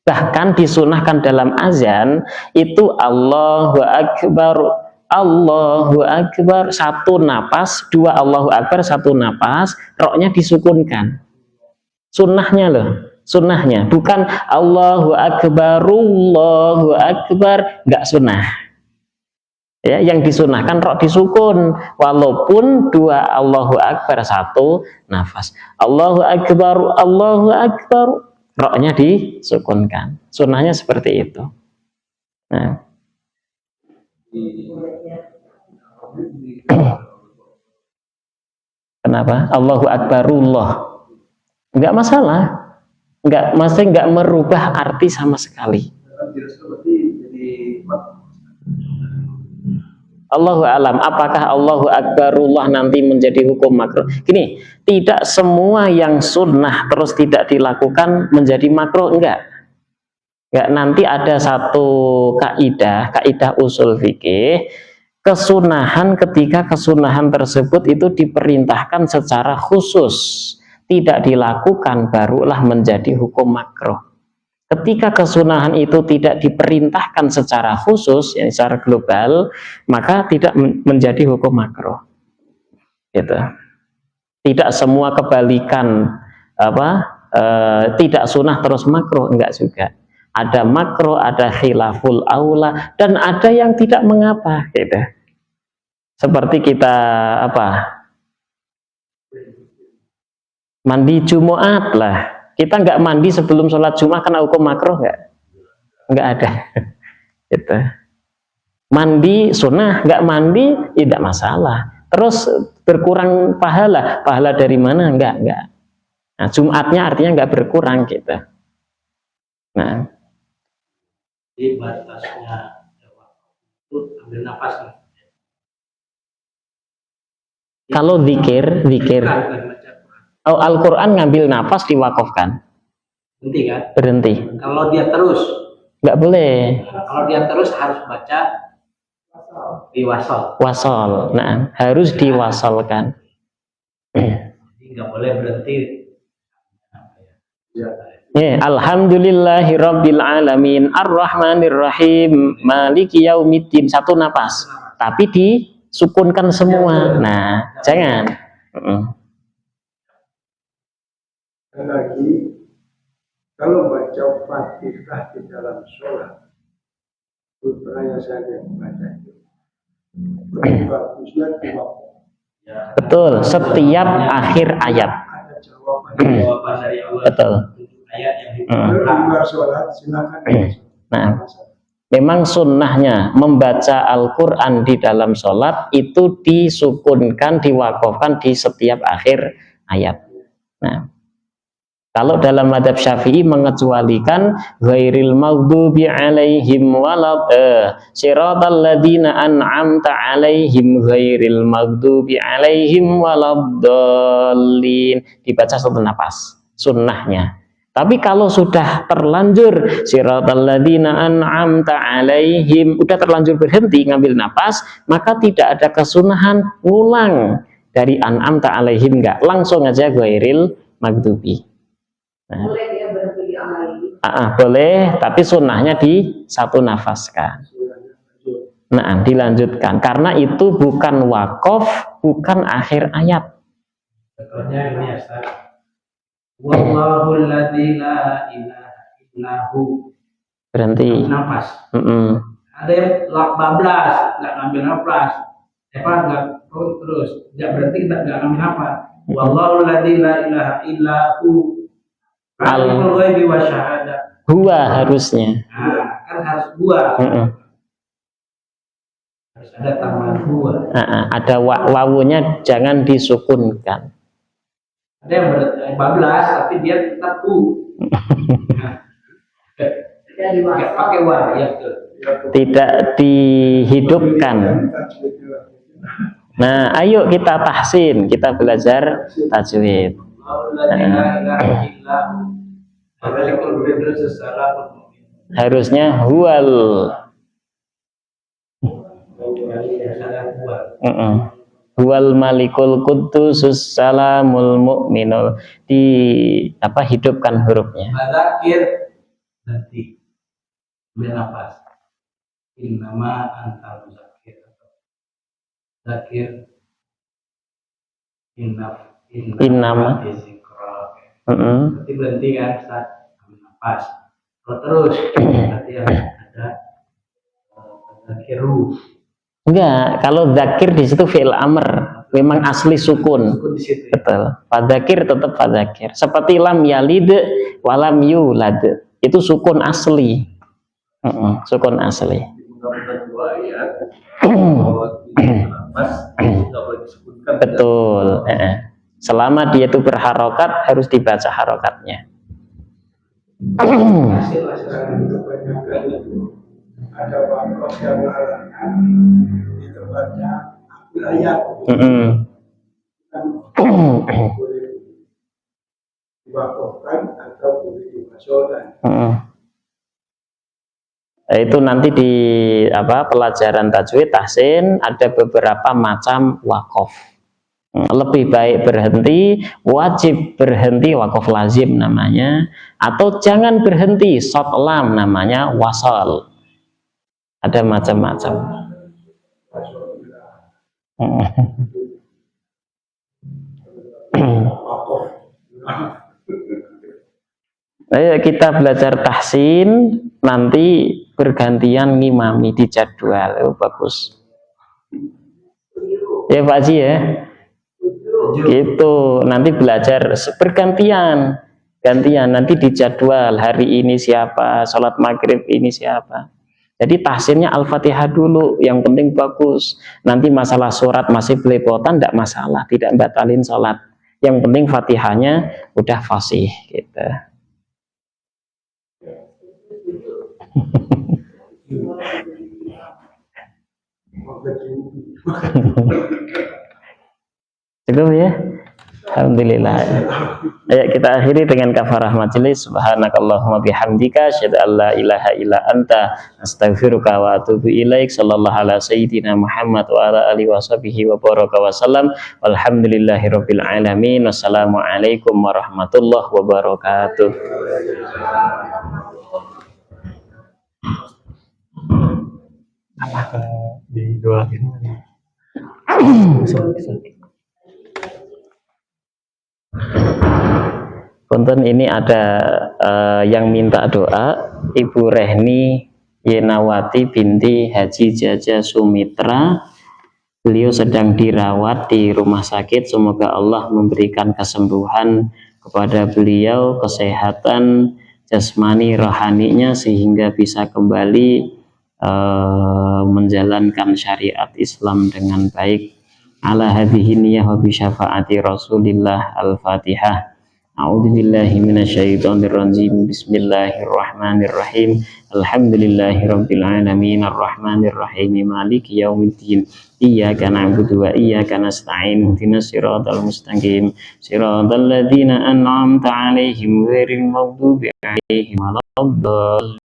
Bahkan disunahkan dalam azan itu Allahu Akbar, Allahu Akbar satu napas, dua Allahu Akbar satu napas, roknya disukunkan. Sunnahnya loh, sunnahnya bukan Allahu Akbar, Allahu Akbar, nggak sunnah. Ya, yang disunahkan rok disukun, walaupun dua Allahu Akbar satu nafas. Allahu Akbar, Allahu Akbar, roknya disukunkan. Sunnahnya seperti itu. Nah. Kenapa? Allahu Akbarullah, nggak masalah, nggak merubah arti sama sekali. Allahu alam, apakah Allahu Akbarullah nanti menjadi hukum makruh? Gini, tidak semua yang sunnah terus tidak dilakukan menjadi makruh, enggak. Nanti ada satu kaidah usul fikih, kesunahan ketika kesunahan tersebut itu diperintahkan secara khusus, tidak dilakukan barulah menjadi hukum makruh. Ketika kesunahan itu tidak diperintahkan secara khusus, ya, secara global, maka tidak menjadi hukum makruh. Gitu. Tidak semua kebalikan tidak sunnah terus makruh, enggak juga. Ada makruh, ada khilaful aula, dan ada yang tidak mengapa, gitu. Seperti kita mandi Jumat lah, kita nggak mandi sebelum sholat Jumat karena hukum makruh, nggak ada. Gitu. Mandi sunnah, nggak mandi tidak masalah. Terus berkurang pahala dari mana? Nggak. Nah, Jumatnya artinya nggak berkurang, gitu. Nah. Di batasnya itu ambil nafas. Kalau zikir Al-Quran ngambil nafas diwakafkan. Berhenti kan? Berhenti. Kalau dia terus nggak boleh. Kalau dia terus harus baca Diwasal. Wasol. Nah, harus diwasalkan. Jadi nggak boleh berhenti. Alhamdulillahirabbil alamin arrahmanirrahim maliki yaumiddin, satu napas. Tapi disukunkan semua. Nah, jangan. Dan lagi, kalau baca Fatihah di dalam sholat, putranya saya membaca itu, bagusnya diwakaf. Betul, setiap akhir ayat. Ada jawaban dari Allah. Betul. Ayat yang di luar sholat, silakan. Nah, memang sunnahnya membaca Al-Quran di dalam sholat itu disukunkan, diwakafkan di setiap akhir ayat. Nah, kalau dalam madzhab Syafi'i mengecualikan ghairil maghdubi alaihim walad siratal ladzina an'amta alaihim ghairil maghdubi alaihim waladdallin, dibaca satu napas sunnahnya. Tapi kalau sudah terlanjur siratal ladzina an'amta alaihim, udah terlanjur berhenti ngambil napas, maka tidak ada kesunahan ngulang dari an'amta alaihim, enggak, langsung aja ghairil maghdubi. Nah, boleh dia berhenti di boleh, tapi sunnahnya di satu nafaskan. Nah, dilanjutkan karena itu bukan wakaf, bukan akhir ayat. Contohnya ini ya, Ustaz. Wallahul ladzi la ilaha illahu. Berhenti. Nafas. Ada yang bablas, nggak ngambil nafas. Nggak terus, nggak berhenti, nggak ngambil nafas. Wallahul ladzi la ilaha illahu. Huwa harusnya. Nah, kan harus huwa. Harus ada tambahan huwa. Ada wawunya jangan disukunkan. Ada yang bablas tapi dia tetap hu. Tidak pakai wa, ya betul. Tidak dihidupkan. Nah, ayo kita tahsin, kita belajar tajwid. Harusnya huwal. Huwal malikul qudusus salamul mu'minul, hidupkan hurufnya. Zakir nanti bernafas. Innama antal zakir. Zakir innama berarti berhenti kan saat nafas. Terus berarti ada zakiru. Enggak, kalau zakir di situ fi'il amr, memang asli sukun. Betul. Fadzakir tetap fadzakir. Seperti lam yalid walam yulad. Itu sukun asli. Sukun asli. Betul. Selama dia itu berharokat harus dibaca harokatnya. Ada wakaf yang larangan di tempatnya wilayah. Boleh diwakafkan atau boleh dimasukkan. Itu nanti di pelajaran tajwid tahsin ada beberapa macam wakaf. Lebih baik berhenti, wajib berhenti, wakaf lazim namanya, atau jangan berhenti, short lam namanya, wasal. Ada macam-macam. Ayo kita belajar tahsin, nanti bergantian ngimami di jadwal. Bagus ya Pak Haji ya, gitu. Nanti belajar bergantian nanti di jadwal, hari ini siapa, sholat maghrib ini siapa. Jadi tahsinnya Al-Fatihah dulu, yang penting bagus. Nanti masalah surat masih belepotan, tidak masalah, tidak batalin sholat. Yang penting Fatihahnya udah fasih gitu. Cukup ya. Alhamdulillah. Ayo kita akhiri dengan kafarah majelis. Subhanakallahumma bihamdika asyhadu an la ilaha illa anta astaghfiruka wa atubu ilaik. Sallallahu ala sayyidina Muhammad wa ala alihi washabihi wa baraka wasallam. Walhamdulillahirabbil alamin. Wassalamualaikum warahmatullahi wabarakatuh. Apakah didoain? Konten ini ada yang minta doa, Ibu Rehni Yenawati binti Haji Jaja Sumitra. Beliau sedang dirawat di rumah sakit. Semoga Allah memberikan kesembuhan kepada beliau, kesehatan jasmani rohaninya sehingga bisa kembali menjalankan syariat Islam dengan baik. Ala hadhihi niyyah wa bi syafaati Rasulillah. Al-Fatihah. A'udzubillahi minasyaitonir rajim. Bismillahirrahmanirrahim. Alhamdulillahirabbil alamin arrahmanir rahim maliki yaumiddin. Iyyaka na'budu wa iyyaka nasta'in. Ihdinas siratal mustaqim. Siratal ladzina an'amta 'alaihim ghairil maghdubi 'alaihim waladdallin.